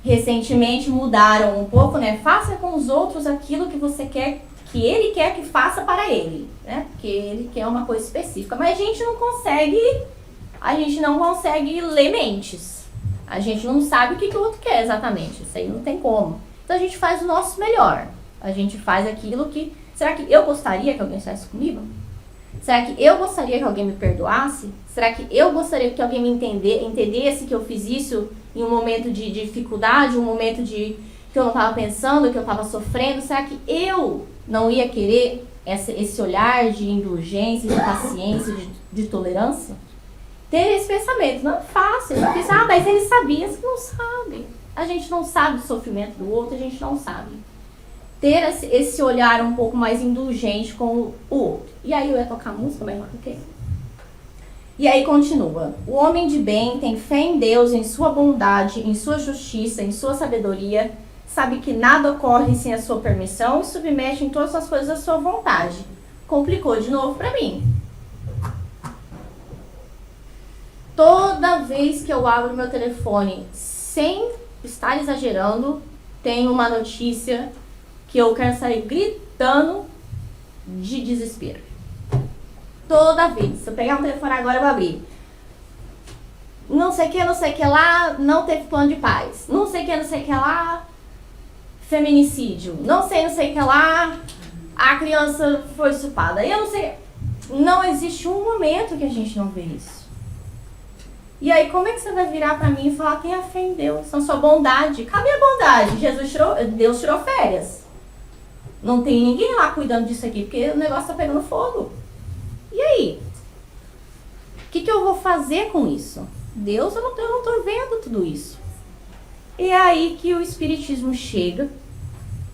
Recentemente mudaram um pouco, né? Faça com os outros aquilo que você quer, que ele quer que faça para ele, né? Porque ele quer uma coisa específica. Mas a gente não consegue ler mentes. A gente não sabe o que o outro quer exatamente. Isso aí não tem como. Então a gente faz o nosso melhor. A gente faz aquilo que... Será que eu gostaria que alguém estivesse comigo? Será que eu gostaria que alguém me perdoasse? Será que eu gostaria que alguém me entendesse que eu fiz isso em um momento de dificuldade, um momento que eu não estava pensando, que eu estava sofrendo? Será que eu não ia querer esse olhar de indulgência, de paciência, de tolerância? Ter esse pensamento não é fácil. Você pensa, mas ele sabia. Você não sabe. A gente não sabe do sofrimento do outro, a gente não sabe. Ter esse olhar um pouco mais indulgente com o outro. E aí eu ia tocar música, mas não toquei. E aí continua. O homem de bem tem fé em Deus, em sua bondade, em sua justiça, em sua sabedoria, sabe que nada ocorre sem a sua permissão e submete em todas as coisas à sua vontade. Complicou de novo para mim. Toda vez que eu abro meu telefone, sem estar exagerando, tem uma notícia que eu quero sair gritando de desespero. Toda vez. Se eu pegar um telefone agora, eu vou abrir. Não sei o que lá, não teve plano de paz. Não sei o que lá, feminicídio. Não sei o que lá, a criança foi estuprada. Eu não sei. Não existe um momento que a gente não vê isso. E aí, como é que você vai virar pra mim e falar, tenha fé em Deus, na sua bondade? Cadê a bondade? Deus tirou férias. Não tem ninguém lá cuidando disso aqui, porque o negócio tá pegando fogo. E aí? O que eu vou fazer com isso? Deus, eu não tô vendo tudo isso. E é aí que o Espiritismo chega,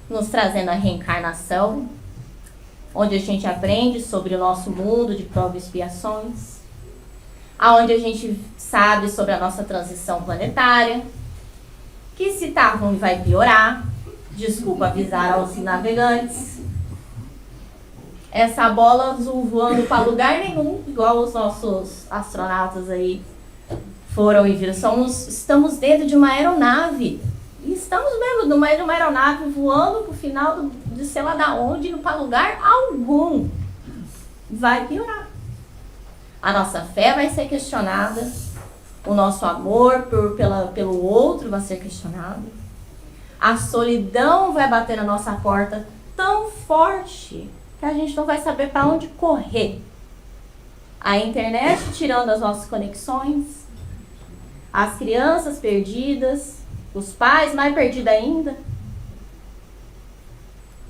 nos trazendo a reencarnação, onde a gente aprende sobre o nosso mundo de provas e expiações, aonde a gente sabe sobre a nossa transição planetária, que se tá ruim vai piorar. Desculpa avisar aos navegantes. Essa bola azul voando para lugar nenhum, igual os nossos astronautas aí foram e viram. Estamos dentro de uma aeronave. E estamos mesmo no meio de uma aeronave voando pro final de sei lá da onde, indo para lugar algum. Vai piorar. A nossa fé vai ser questionada. O nosso amor pelo outro vai ser questionado. A solidão vai bater na nossa porta tão forte que a gente não vai saber para onde correr. A internet tirando as nossas conexões, as crianças perdidas, os pais mais perdidos ainda.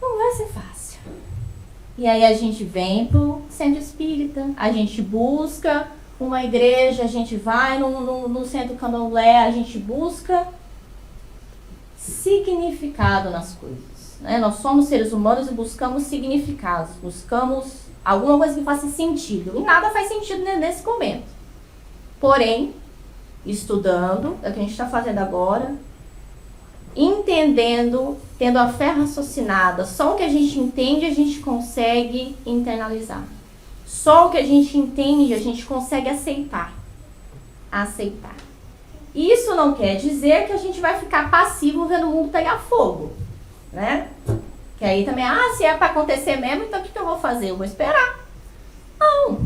Não vai ser fácil. E aí a gente vem pro centro espírita, a gente busca uma igreja, a gente vai no centro candomblé, a gente busca significado nas coisas, né? Nós somos seres humanos e buscamos significados, buscamos alguma coisa que faça sentido. E nada faz sentido nesse momento. Porém, estudando, é o que a gente está fazendo agora, entendendo, tendo a fé raciocinada, só o que a gente entende a gente consegue internalizar. Só o que a gente entende a gente consegue aceitar. Isso não quer dizer que a gente vai ficar passivo vendo o mundo pegar fogo, né? Que aí também, se é para acontecer mesmo, então o que eu vou fazer? Eu vou esperar. Não.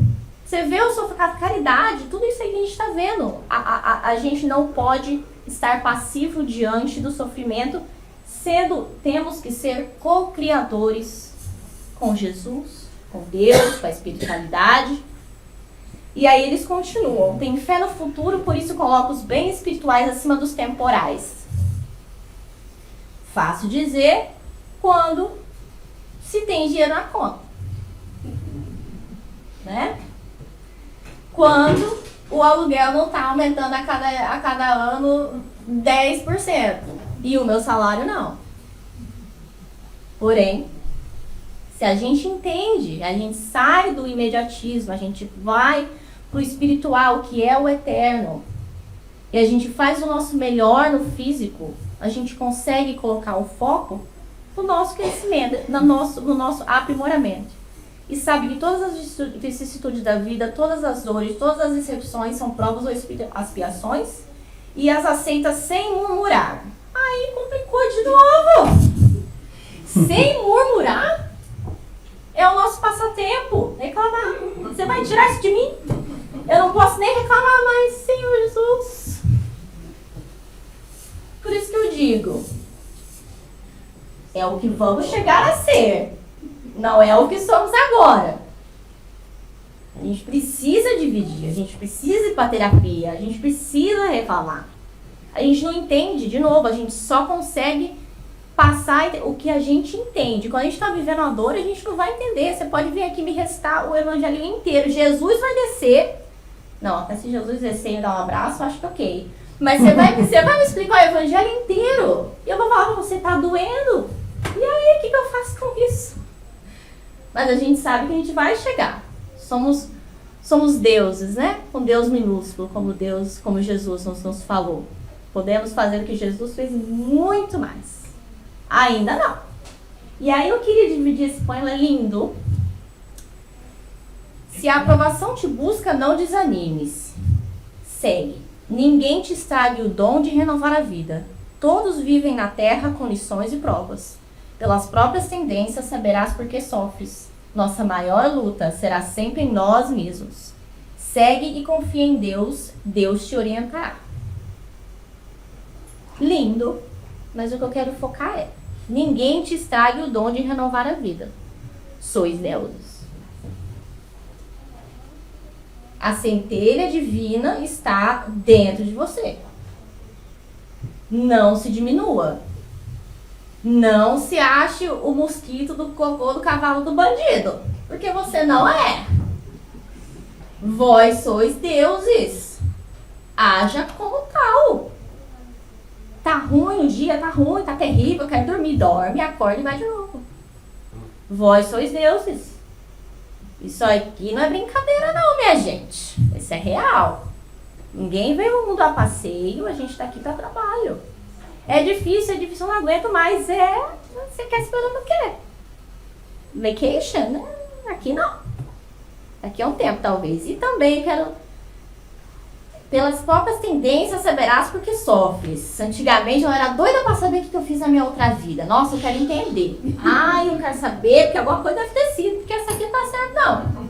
Você vê o sofrimento, caridade, tudo isso aí que a gente está vendo. A gente não pode estar passivo diante do sofrimento, temos que ser co-criadores com Jesus, com Deus, com a espiritualidade. E aí eles continuam. Tem fé no futuro, por isso coloca os bens espirituais acima dos temporais. Fácil dizer quando se tem dinheiro na conta, né? Quando o aluguel não está aumentando a cada ano 10% e o meu salário não. Porém, Se a gente entende, a gente sai do imediatismo, a gente vai para o espiritual, que é o eterno, e a gente faz o nosso melhor no físico, a gente consegue colocar o foco no nosso crescimento, no nosso aprimoramento. E sabe que todas as vicissitudes da vida, todas as dores, todas as decepções são provas ou expiações, e as aceita sem murmurar. Aí complicou de novo. Sem murmurar é o nosso passatempo. Reclamar. Você vai tirar isso de mim? Eu não posso nem reclamar mais, Senhor Jesus. Por isso que eu digo, é o que vamos chegar a ser, não é o que somos agora. A gente precisa dividir, a gente precisa ir para terapia, a gente precisa reclamar. A gente não entende, de novo, a gente só consegue passar o que a gente entende. Quando a gente está vivendo a dor, a gente não vai entender. Você pode vir aqui me recitar o evangelho inteiro. Jesus vai descer. Não, até se Jesus descer e dar um abraço, eu acho que ok. Mas você vai me explicar o evangelho inteiro. E eu vou falar, você tá doendo? E aí, o que eu faço com isso? Mas a gente sabe que a gente vai chegar. Somos deuses, né? Com Deus minúsculo, como Jesus nos falou. Podemos fazer o que Jesus fez muito mais. Ainda não. E aí eu queria dividir esse poema lindo. Se a aprovação te busca, não desanimes. Segue. Ninguém te estrague o dom de renovar a vida. Todos vivem na terra com lições e provas. Pelas próprias tendências saberás por que sofres. Nossa maior luta será sempre em nós mesmos. Segue e confia em Deus, Deus te orientará. Lindo, mas o que eu quero focar é: ninguém te estrague o dom de renovar a vida. Sois deuses. A centelha divina está dentro de você. Não se diminua. Não se ache o mosquito do cocô do cavalo do bandido, porque você não é. Vós sois deuses. Haja como tal. Tá ruim o dia, tá ruim, tá terrível, quero dormir. Dorme, acorda e vai de novo. Vós sois deuses. Isso aqui não é brincadeira não, minha gente. Isso é real. Ninguém veio ao mundo a passeio, a gente tá aqui para trabalho. É difícil, eu não aguento mais. Você quer esperando o quê? Vacation, né? Aqui não. Daqui a um tempo, talvez. E também quero... Pelas próprias tendências saberás porque sofres. Antigamente eu era doida para saber o que eu fiz na minha outra vida. Nossa, eu quero entender. Eu quero saber porque alguma coisa deve ter sido, porque essa aqui não tá certa não.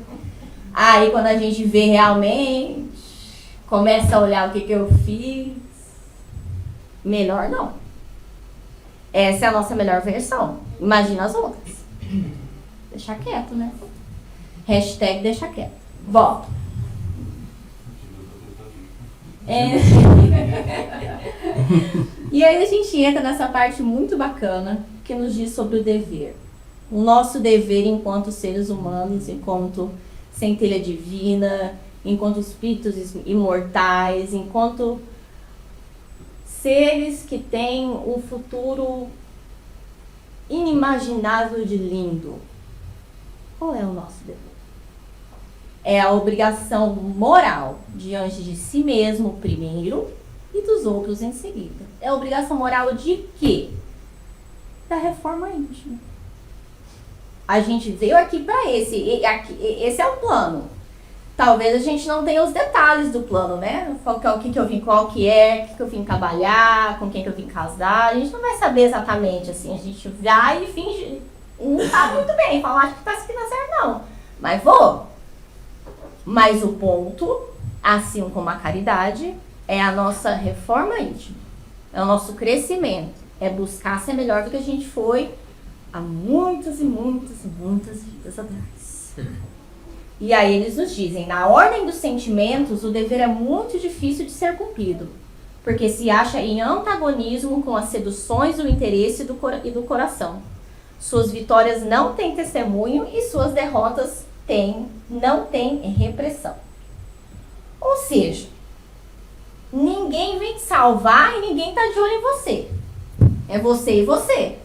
Aí quando a gente vê realmente, começa a olhar o que eu fiz, melhor não. Essa é a nossa melhor versão. Imagina as outras. Deixa quieto, né? Hashtag deixa quieto. Volta. E aí a gente entra nessa parte muito bacana que nos diz sobre o dever. O nosso dever enquanto seres humanos, enquanto centelha divina, enquanto espíritos imortais, enquanto seres que têm um futuro inimaginável de lindo. Qual é o nosso dever? É a obrigação moral diante de si mesmo primeiro e dos outros em seguida. É a obrigação moral de quê? Da reforma íntima. A gente veio aqui para esse é o plano. Talvez a gente não tenha os detalhes do plano, né? O que eu vim, qual que é, o que eu vim trabalhar, com quem que eu vim casar. A gente não vai saber exatamente, assim. A gente vai e finge, não tá muito bem, falar acho que tá seguindo certo, não. Mas vou. Mas o ponto, assim como a caridade, é a nossa reforma íntima. É o nosso crescimento. É buscar ser melhor do que a gente foi há muitas e muitas e muitas vidas atrás. E aí eles nos dizem, na ordem dos sentimentos, o dever é muito difícil de ser cumprido, porque se acha em antagonismo com as seduções do interesse e do coração. Suas vitórias não têm testemunho e suas derrotas não têm repressão. Ou seja, ninguém vem te salvar e ninguém está de olho em você. É você e você.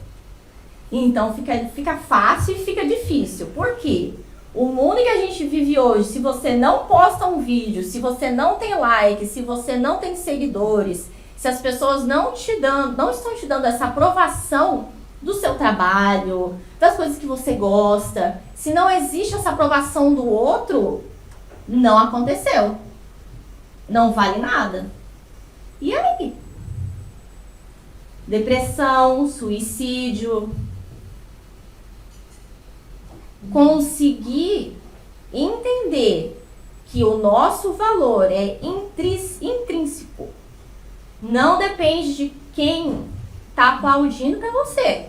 Então fica fácil e fica difícil. Por quê? O mundo que a gente vive hoje, se você não posta um vídeo, se você não tem like, se você não tem seguidores, se as pessoas não estão te dando essa aprovação do seu trabalho, das coisas que você gosta, se não existe essa aprovação do outro, não aconteceu. Não vale nada. E aí? Depressão, suicídio. Conseguir entender que o nosso valor é intrínseco. Não depende de quem está aplaudindo para você.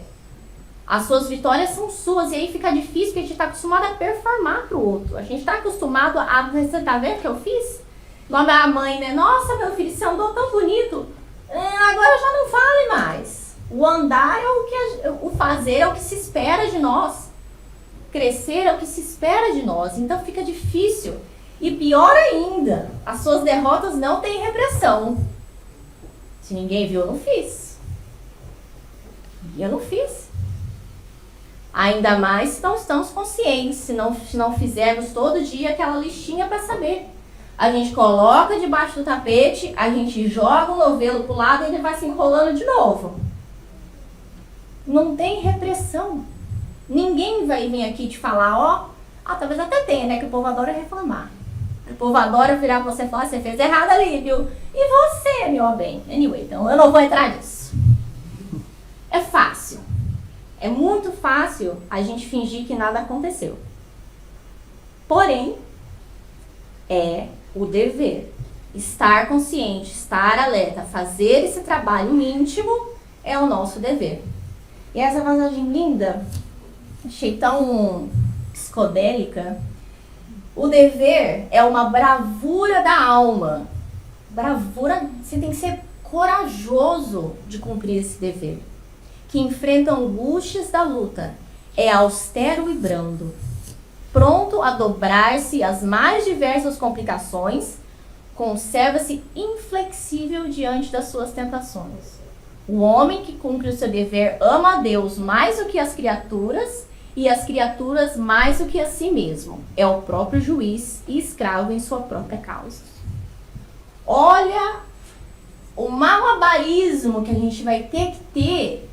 As suas vitórias são suas. E aí fica difícil porque a gente está acostumado a performar para o outro. A gente está acostumado a... Você tá vendo o que eu fiz? Igual a mãe, né? Nossa, meu filho, você andou tão bonito. Agora já não vale mais. O andar é o fazer é o que se espera de nós. Crescer é o que se espera de nós. Então fica difícil. E pior ainda, as suas derrotas não têm repressão. Se ninguém viu, eu não fiz. Eu não fiz. Ainda mais se não estamos conscientes, se não fizermos todo dia aquela listinha para saber. A gente coloca debaixo do tapete, a gente joga o novelo pro lado e ele vai se enrolando de novo. Não tem repressão. Ninguém vai vir aqui te falar, talvez até tenha, né? Que o povo adora reclamar. O povo adora virar pra você e falar, você fez errado ali, viu? E você, meu bem? Anyway, então eu não vou entrar nisso. É fácil. É muito fácil a gente fingir que nada aconteceu. Porém, é o dever. Estar consciente, estar alerta, fazer esse trabalho íntimo é o nosso dever. E essa passagem linda, achei tão psicodélica. O dever é uma bravura da alma. Bravura, você tem que ser corajoso de cumprir esse dever. Que enfrenta angústias da luta. É austero e brando. Pronto a dobrar-se às mais diversas complicações, conserva-se inflexível diante das suas tentações. O homem que cumpre o seu dever ama a Deus mais do que as criaturas e as criaturas mais do que a si mesmo. É o próprio juiz e escravo em sua própria causa. Olha o malabarismo que a gente vai ter que ter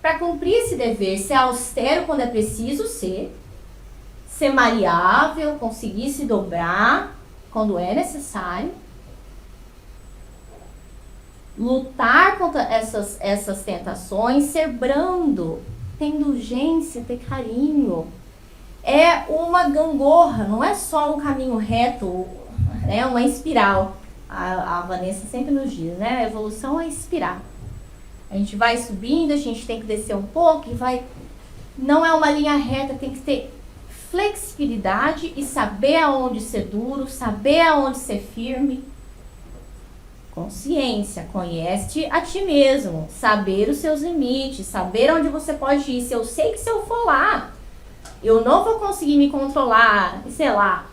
para cumprir esse dever. Ser austero quando é preciso ser maleável, conseguir se dobrar quando é necessário, lutar contra essas tentações, ser brando, ter indulgência, ter carinho. É uma gangorra, não é só um caminho reto, é uma espiral. A Vanessa sempre nos diz, né? A evolução é espiral. A gente vai subindo, a gente tem que descer um pouco e vai... Não é uma linha reta, tem que ter flexibilidade e saber aonde ser duro, saber aonde ser firme. Consciência, conhece a ti mesmo, saber os seus limites, saber onde você pode ir. Se eu sei que se eu for lá, eu não vou conseguir me controlar, sei lá,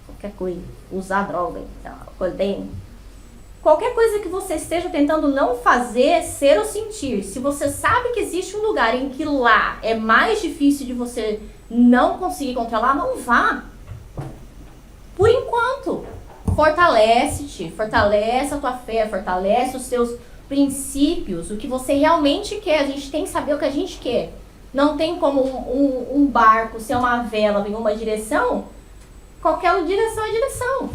qualquer coisa, usar droga, sei lá, codeína. Qualquer coisa que você esteja tentando não fazer, ser ou sentir, se você sabe que existe um lugar em que lá é mais difícil de você não conseguir controlar, não vá. Por enquanto, fortalece-te, fortalece a tua fé, fortalece os seus princípios, o que você realmente quer. A gente tem que saber o que a gente quer. Não tem como um barco ser uma vela em uma direção, qualquer direção é direção.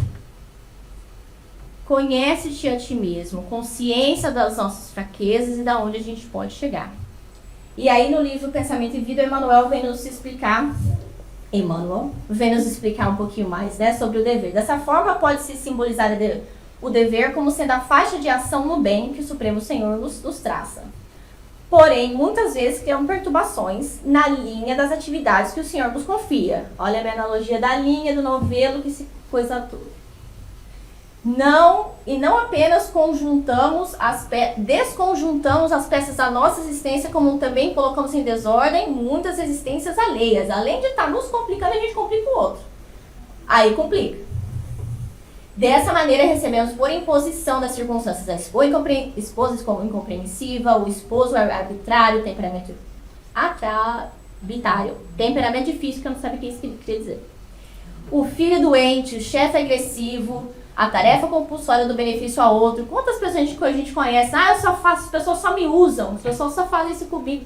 Conhece-te a ti mesmo, consciência das nossas fraquezas e da onde a gente pode chegar. E aí no livro Pensamento e Vida, Emmanuel vem nos explicar um pouquinho mais, né, sobre o dever. Dessa forma pode-se simbolizar o dever como sendo a faixa de ação no bem que o Supremo Senhor nos traça. Porém, muitas vezes criam perturbações na linha das atividades que o Senhor nos confia. Olha a minha analogia da linha do novelo que se coisa tudo. Não apenas desconjuntamos as peças da nossa existência, como também colocamos em desordem muitas existências alheias. Além de estar nos complicando, a gente complica o outro. Aí complica. Dessa maneira, recebemos por imposição das circunstâncias a esposa como incompreensiva, o esposo arbitrário, temperamento Autoritário. Temperamento difícil, que eu não sabia o que isso queria dizer. O filho doente, o chefe agressivo, a tarefa compulsória do benefício ao outro. Quantas pessoas a gente conhece? Eu só faço, as pessoas só me usam, as pessoas só fazem isso comigo.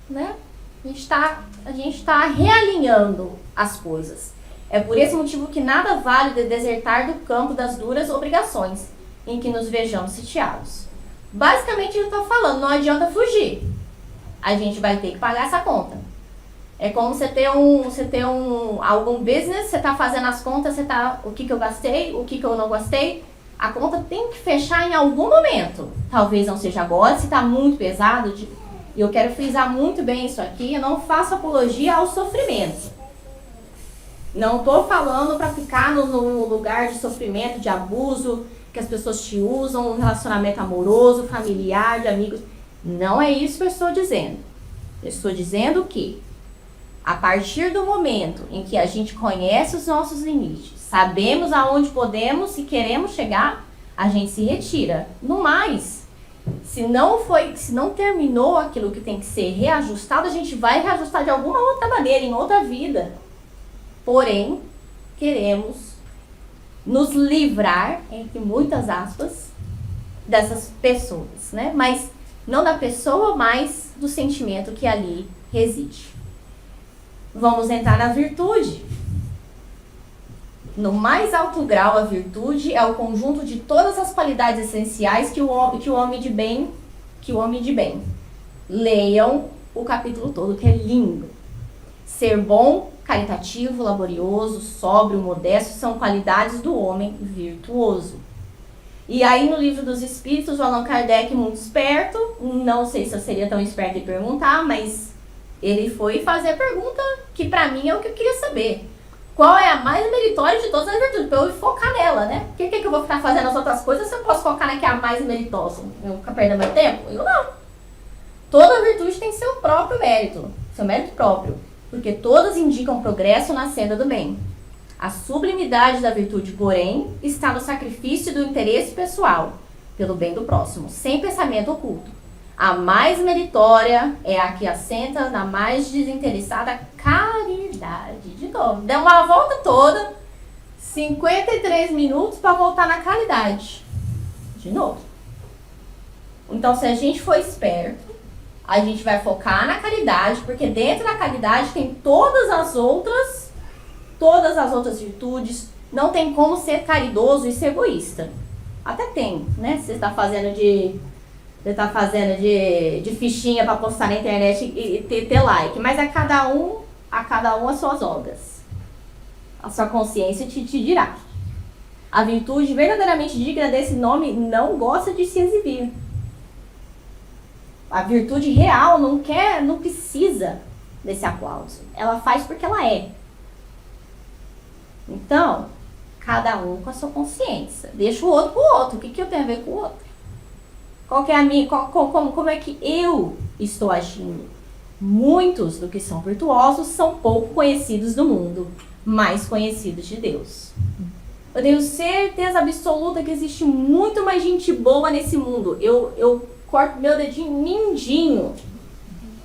Né? A gente tá realinhando as coisas. É por esse motivo que nada vale de desertar do campo das duras obrigações em que nos vejamos sitiados. Basicamente ele está falando, não adianta fugir. A gente vai ter que pagar essa conta. É como você ter algum business, você está fazendo as contas, o que eu gastei, o que eu não gastei. A conta tem que fechar em algum momento. Talvez não seja agora, se está muito pesado. E eu quero frisar muito bem isso aqui, eu não faço apologia ao sofrimento. Não estou falando para ficar no lugar de sofrimento, de abuso, que as pessoas te usam, um relacionamento amoroso, familiar, de amigos. Não é isso que eu estou dizendo. Eu estou dizendo que, a partir do momento em que a gente conhece os nossos limites, sabemos aonde podemos e queremos chegar, a gente se retira. No mais, se não terminou aquilo que tem que ser reajustado, a gente vai reajustar de alguma outra maneira, em outra vida. Porém, queremos nos livrar, entre muitas aspas, dessas pessoas, né? Mas não da pessoa, mas do sentimento que ali reside. Vamos entrar na virtude. No mais alto grau, a virtude é o conjunto de todas as qualidades essenciais que o homem de bem. Leiam o capítulo todo, que é lindo. Ser bom, caritativo, laborioso, sóbrio, modesto são qualidades do homem virtuoso. E aí no livro dos Espíritos, o Allan Kardec, muito esperto, não sei se eu seria tão esperto de perguntar, mas ele foi fazer a pergunta que pra mim é o que eu queria saber. Qual é a mais meritória de todas as virtudes? Pra eu focar nela, né? Por que eu vou ficar fazendo as outras coisas se eu posso focar na que é a mais meritosa? Eu vou ficar perdendo meu tempo? Eu não. Toda virtude tem seu próprio mérito, seu mérito próprio, porque todas indicam progresso na senda do bem. A sublimidade da virtude, porém, está no sacrifício do interesse pessoal, pelo bem do próximo, sem pensamento oculto. A mais meritória é a que assenta na mais desinteressada caridade. De novo, deu uma volta toda, 53 minutos para voltar na caridade. De novo. Então, se a gente for esperto, a gente vai focar na caridade, porque dentro da caridade tem todas as outras virtudes. Não tem como ser caridoso e ser egoísta. Até tem, né? Você está fazendo de fichinha para postar na internet e ter like. Mas a cada um as suas obras. A sua consciência te dirá. A virtude verdadeiramente digna desse nome não gosta de se exibir. A virtude real não precisa desse aplauso. Ela faz porque ela é. Então, cada um com a sua consciência. Deixa o outro com o outro. O que eu tenho a ver com o outro? Qual que é a minha, como é que eu estou agindo? Muitos do que são virtuosos são pouco conhecidos do mundo, mais conhecidos de Deus. Eu tenho certeza absoluta que existe muito mais gente boa nesse mundo. Eu corto meu dedinho mindinho,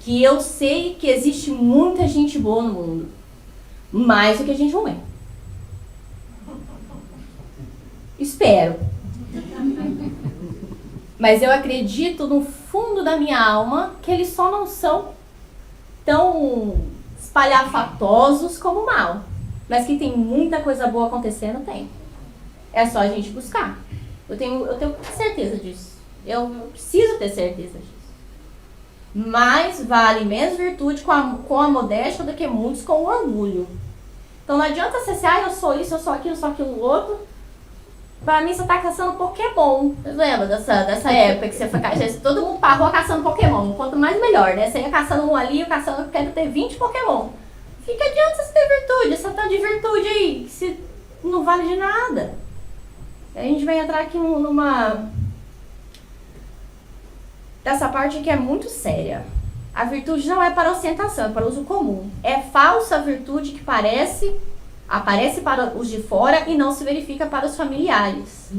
que eu sei que existe muita gente boa no mundo, mais do que gente ruim. Espero. Mas eu acredito no fundo da minha alma que eles só não são tão espalhafatosos como o mal. Mas que tem muita coisa boa acontecendo, tem. É só a gente buscar. Eu tenho certeza disso. Eu preciso ter certeza disso. Mas vale menos virtude com a modéstia do que muitos com o orgulho. Então não adianta você ser, eu sou isso, eu sou aquilo outro. Pra mim, você tá caçando Pokémon. Você lembra dessa época que você foi todo mundo pra rua caçando Pokémon? Quanto mais melhor, né? Você ia caçando um ali, eu quero ter 20 Pokémon. Fica adiante você ter virtude, essa tal de virtude aí, que se não vale de nada. A gente vai entrar aqui dessa parte que é muito séria. A virtude não é para ostentação, é para uso comum. É falsa a virtude que aparece para os de fora e não se verifica para os familiares.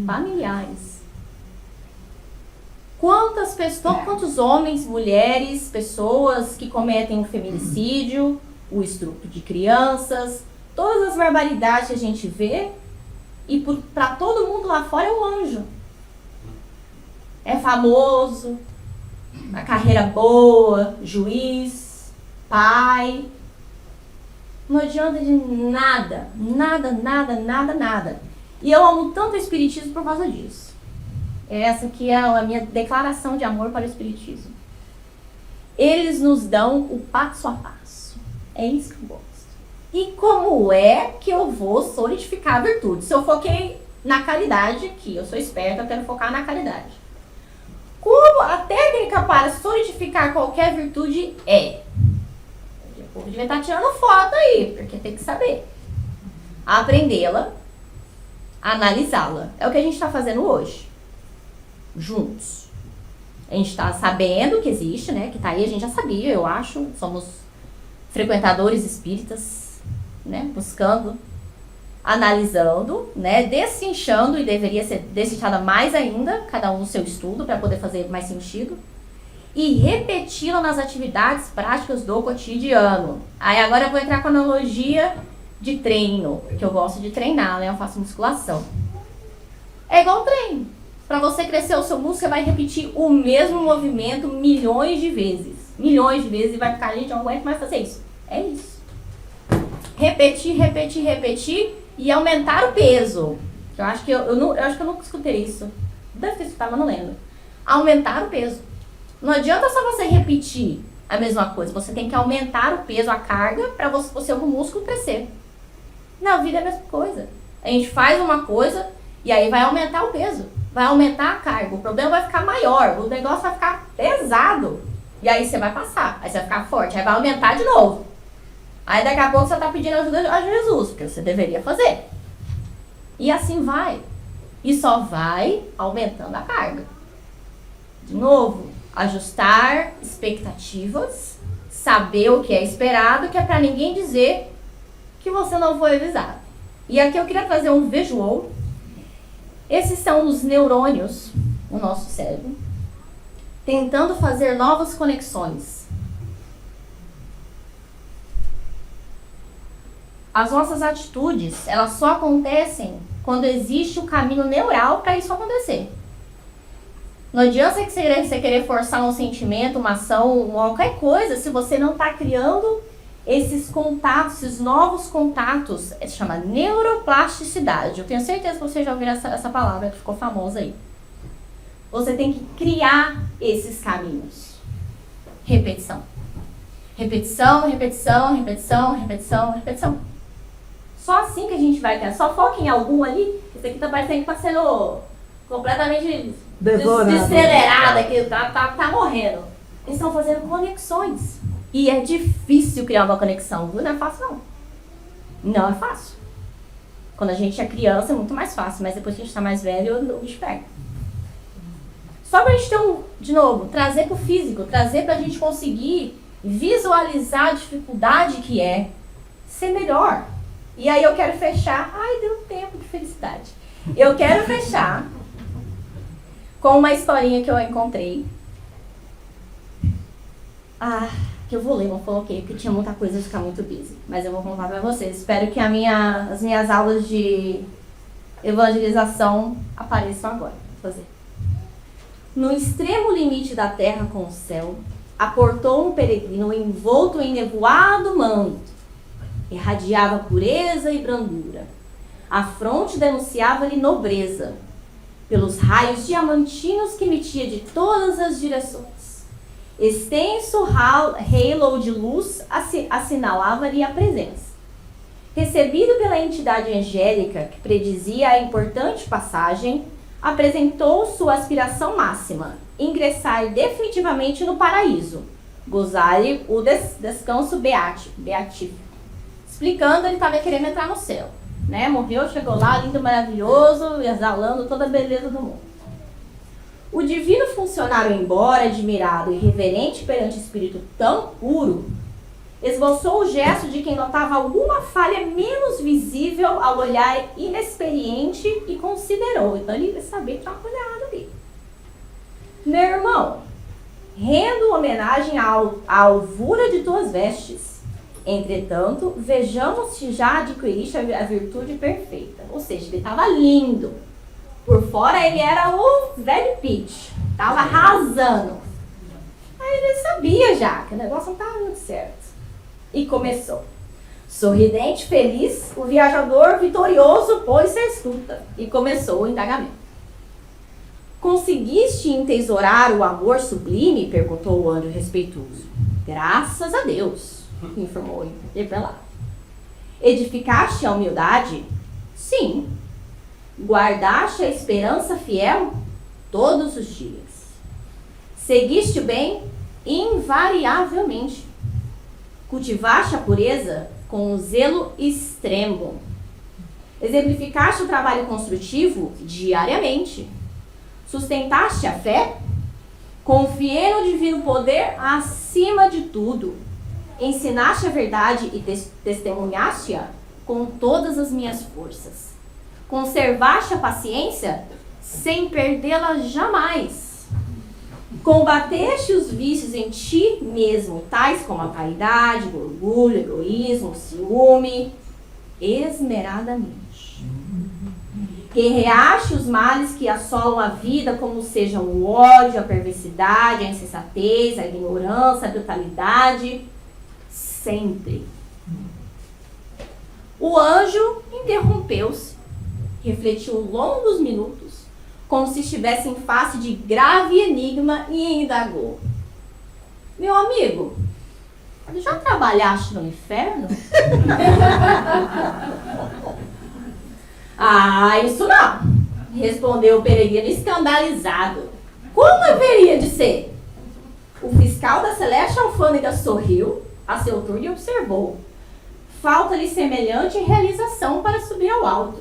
Quantos homens, mulheres, pessoas que cometem o feminicídio, o estupro de crianças, todas as barbaridades que a gente vê, e para todo mundo lá fora é um anjo. É famoso, a carreira boa, juiz, pai. Não adianta de nada, nada, nada, nada, nada. E eu amo tanto o Espiritismo por causa disso. Essa aqui é a minha declaração de amor para o Espiritismo. Eles nos dão o passo a passo. É isso que eu gosto. E como é que eu vou solidificar a virtude? Se eu foquei na caridade aqui, eu sou esperta, eu quero focar na caridade. Como a técnica para solidificar qualquer virtude é? O povo devia estar tirando foto aí, porque tem que saber. Aprendê-la, analisá-la. É o que a gente está fazendo hoje. Juntos. A gente está sabendo que existe, né? Que tá aí, a gente já sabia, eu acho. Somos frequentadores espíritas, né? Buscando, analisando, né? Descinchando, e deveria ser descinchada mais ainda, cada um no seu estudo, para poder fazer mais sentido. E repeti-la nas atividades práticas do cotidiano. Aí agora eu vou entrar com a analogia de treino, porque eu gosto de treinar, né? Eu faço musculação. É igual treino. Para você crescer o seu músculo, você vai repetir o mesmo movimento milhões de vezes. Milhões de vezes, e vai ficar, gente, eu não aguento mais fazer isso. É isso. Repetir, repetir, repetir e aumentar o peso. Eu acho que eu nunca escutei isso. Deve ter escutado, mas não lembro. Aumentar o peso. Não adianta só você repetir a mesma coisa. Você tem que aumentar o peso, a carga, para o seu músculo crescer. Na vida é a mesma coisa. A gente faz uma coisa e aí vai aumentar o peso. Vai aumentar a carga, o problema vai ficar maior, o negócio vai ficar pesado. E aí você vai passar, aí você vai ficar forte, aí vai aumentar de novo. Aí daqui a pouco você está pedindo ajuda a Jesus, porque você deveria fazer. E assim vai. E só vai aumentando a carga. De novo, ajustar expectativas, saber o que é esperado, que é para ninguém dizer que você não foi avisado. E aqui eu queria trazer um visual. Esses são os neurônios no nosso cérebro, tentando fazer novas conexões. As nossas atitudes, elas só acontecem quando existe o caminho neural para isso acontecer. Não adianta você querer forçar um sentimento, uma ação, qualquer coisa, se você não está criando esses contatos, esses novos contatos. Se chama neuroplasticidade. Eu tenho certeza que vocês já ouviram essa palavra que ficou famosa aí. Você tem que criar esses caminhos. Repetição. Repetição, repetição, repetição, repetição, repetição. Só assim que a gente vai criar. Só foca em algum ali. Esse aqui tá parecendo que tá sendo completamente descelerado aqui. Tá morrendo. Eles estão fazendo conexões. E é difícil criar uma conexão, viu? Não é fácil, não. Não é fácil. Quando a gente é criança é muito mais fácil, mas depois que a gente tá mais velho, o bicho pega. Só pra gente ter de novo, trazer pro físico, trazer pra gente conseguir visualizar a dificuldade que é ser melhor. E aí eu quero fechar. Ai, deu tempo, de felicidade. Eu quero fechar com uma historinha que eu encontrei. Que eu vou ler, não coloquei, porque tinha muita coisa de ficar muito busy. Mas eu vou contar pra vocês. Espero que as minhas aulas de evangelização apareçam agora. Vou fazer. No extremo limite da terra com o céu, aportou um peregrino envolto em nevoado manto. Irradiava pureza e brandura. A fronte denunciava-lhe nobreza, pelos raios diamantinos que emitia de todas as direções. Extenso halo de luz assinalava-lhe a presença. Recebido pela entidade angélica que predizia a importante passagem, apresentou sua aspiração máxima, ingressar definitivamente no paraíso, gozar-lhe o descanso beatífico. Explicando, ele estava querendo entrar no céu, né? Morreu, chegou lá, lindo, maravilhoso, exalando toda a beleza do mundo. O divino funcionário, embora admirado e reverente perante o espírito tão puro, esboçou o gesto de quem notava alguma falha menos visível ao olhar inexperiente e considerou. Então ele sabia que tinha uma coisa errada ali. Meu irmão, rendo homenagem à alvura de tuas vestes. Entretanto, vejamos se já adquiriste a virtude perfeita. Ou seja, ele estava lindo. Por fora ele era o velho Pitt. Estava arrasando. Aí ele sabia já que o negócio não estava muito certo. E começou. Sorridente, feliz, o viajador vitorioso pôs-se à escuta. E começou o indagamento. Conseguiste entesourar o amor sublime? Perguntou o anjo respeitoso. Graças a Deus, informou o interpelado. Edificaste a humildade? Sim. Guardaste a esperança fiel? Todos os dias. Seguiste o bem? Invariavelmente. Cultivaste a pureza? Com um zelo extremo. Exemplificaste o trabalho construtivo? Diariamente. Sustentaste a fé? Confiei no divino poder acima de tudo. Ensinaste a verdade e testemunhaste-a com todas as minhas forças. Conservaste a paciência sem perdê-la jamais. Combateste os vícios em ti mesmo, tais como a vaidade, o orgulho, o egoísmo, o ciúme, esmeradamente. Guerreaste os males que assolam a vida, como sejam o ódio, a perversidade, a insensatez, a ignorância, a brutalidade, sempre. O anjo interrompeu-se, refletiu longos minutos, como se estivesse em face de grave enigma e indagou. Meu amigo, já trabalhaste no inferno? Ah, isso não, respondeu o peregrino escandalizado. Como haveria de ser? O fiscal da celeste alfândega sorriu a seu turno e observou. Falta-lhe semelhante realização para subir ao alto.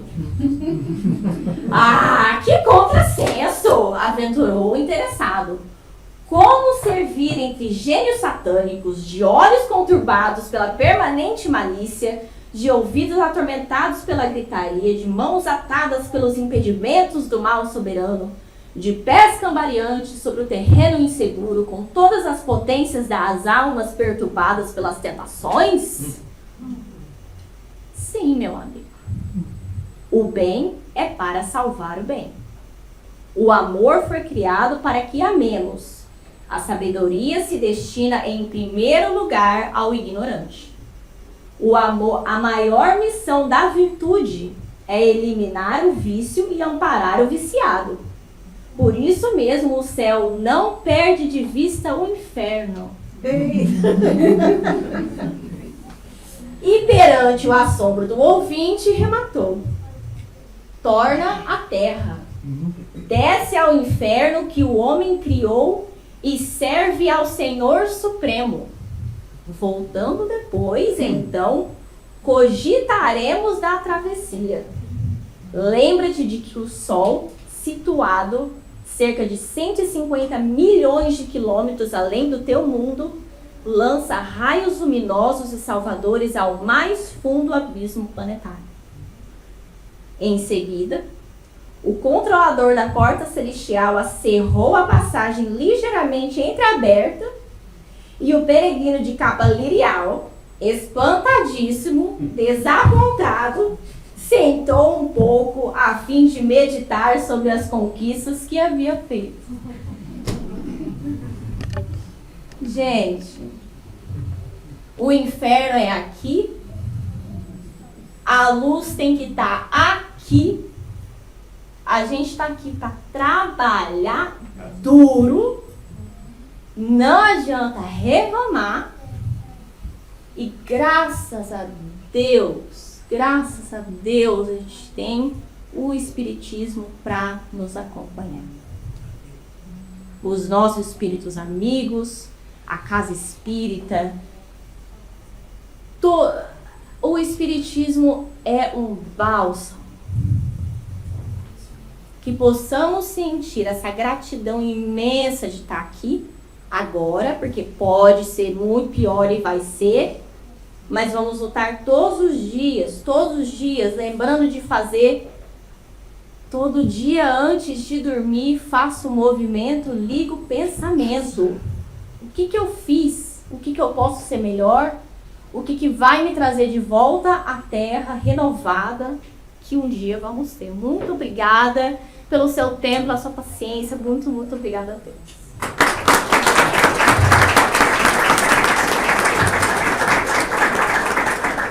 Ah, que contrassenso! Aventurou o interessado. Como servir entre gênios satânicos, de olhos conturbados pela permanente malícia, de ouvidos atormentados pela gritaria, de mãos atadas pelos impedimentos do mal soberano, de pés cambaleantes sobre o terreno inseguro, com todas as potências das almas perturbadas pelas tentações? Sim, meu amigo. O bem é para salvar o bem. O amor foi criado para que amemos. A sabedoria se destina em primeiro lugar ao ignorante. O amor, a maior missão da virtude é eliminar o vício e amparar o viciado. Por isso mesmo o céu não perde de vista o inferno. E perante o assombro do ouvinte, rematou. Torna a terra. Desce ao inferno que o homem criou e serve ao Senhor Supremo. Voltando depois, então, cogitaremos da travessia. Lembra-te de que o Sol, situado cerca de 150 milhões de quilômetros além do teu mundo, lança raios luminosos e salvadores ao mais fundo abismo planetário. Em seguida, o controlador da porta celestial acerrou a passagem ligeiramente entreaberta e o peregrino de capa lirial, espantadíssimo, desapontado, sentou um pouco a fim de meditar sobre as conquistas que havia feito. Gente, o inferno é aqui, a luz tem que estar aqui, a gente está aqui para trabalhar duro, não adianta reclamar, e graças a Deus, a gente tem o Espiritismo para nos acompanhar. Os nossos espíritos amigos, a casa espírita, o Espiritismo é um bálsamo. Que possamos sentir essa gratidão imensa de estar aqui agora, porque pode ser muito pior e vai ser, mas vamos lutar todos os dias, lembrando de fazer Todo dia antes de dormir faço um movimento, ligo o pensamento. O que eu fiz? O que eu posso ser melhor? O que vai me trazer de volta à terra renovada que um dia vamos ter. Muito obrigada pelo seu tempo, pela sua paciência. Muito, muito obrigada a todos.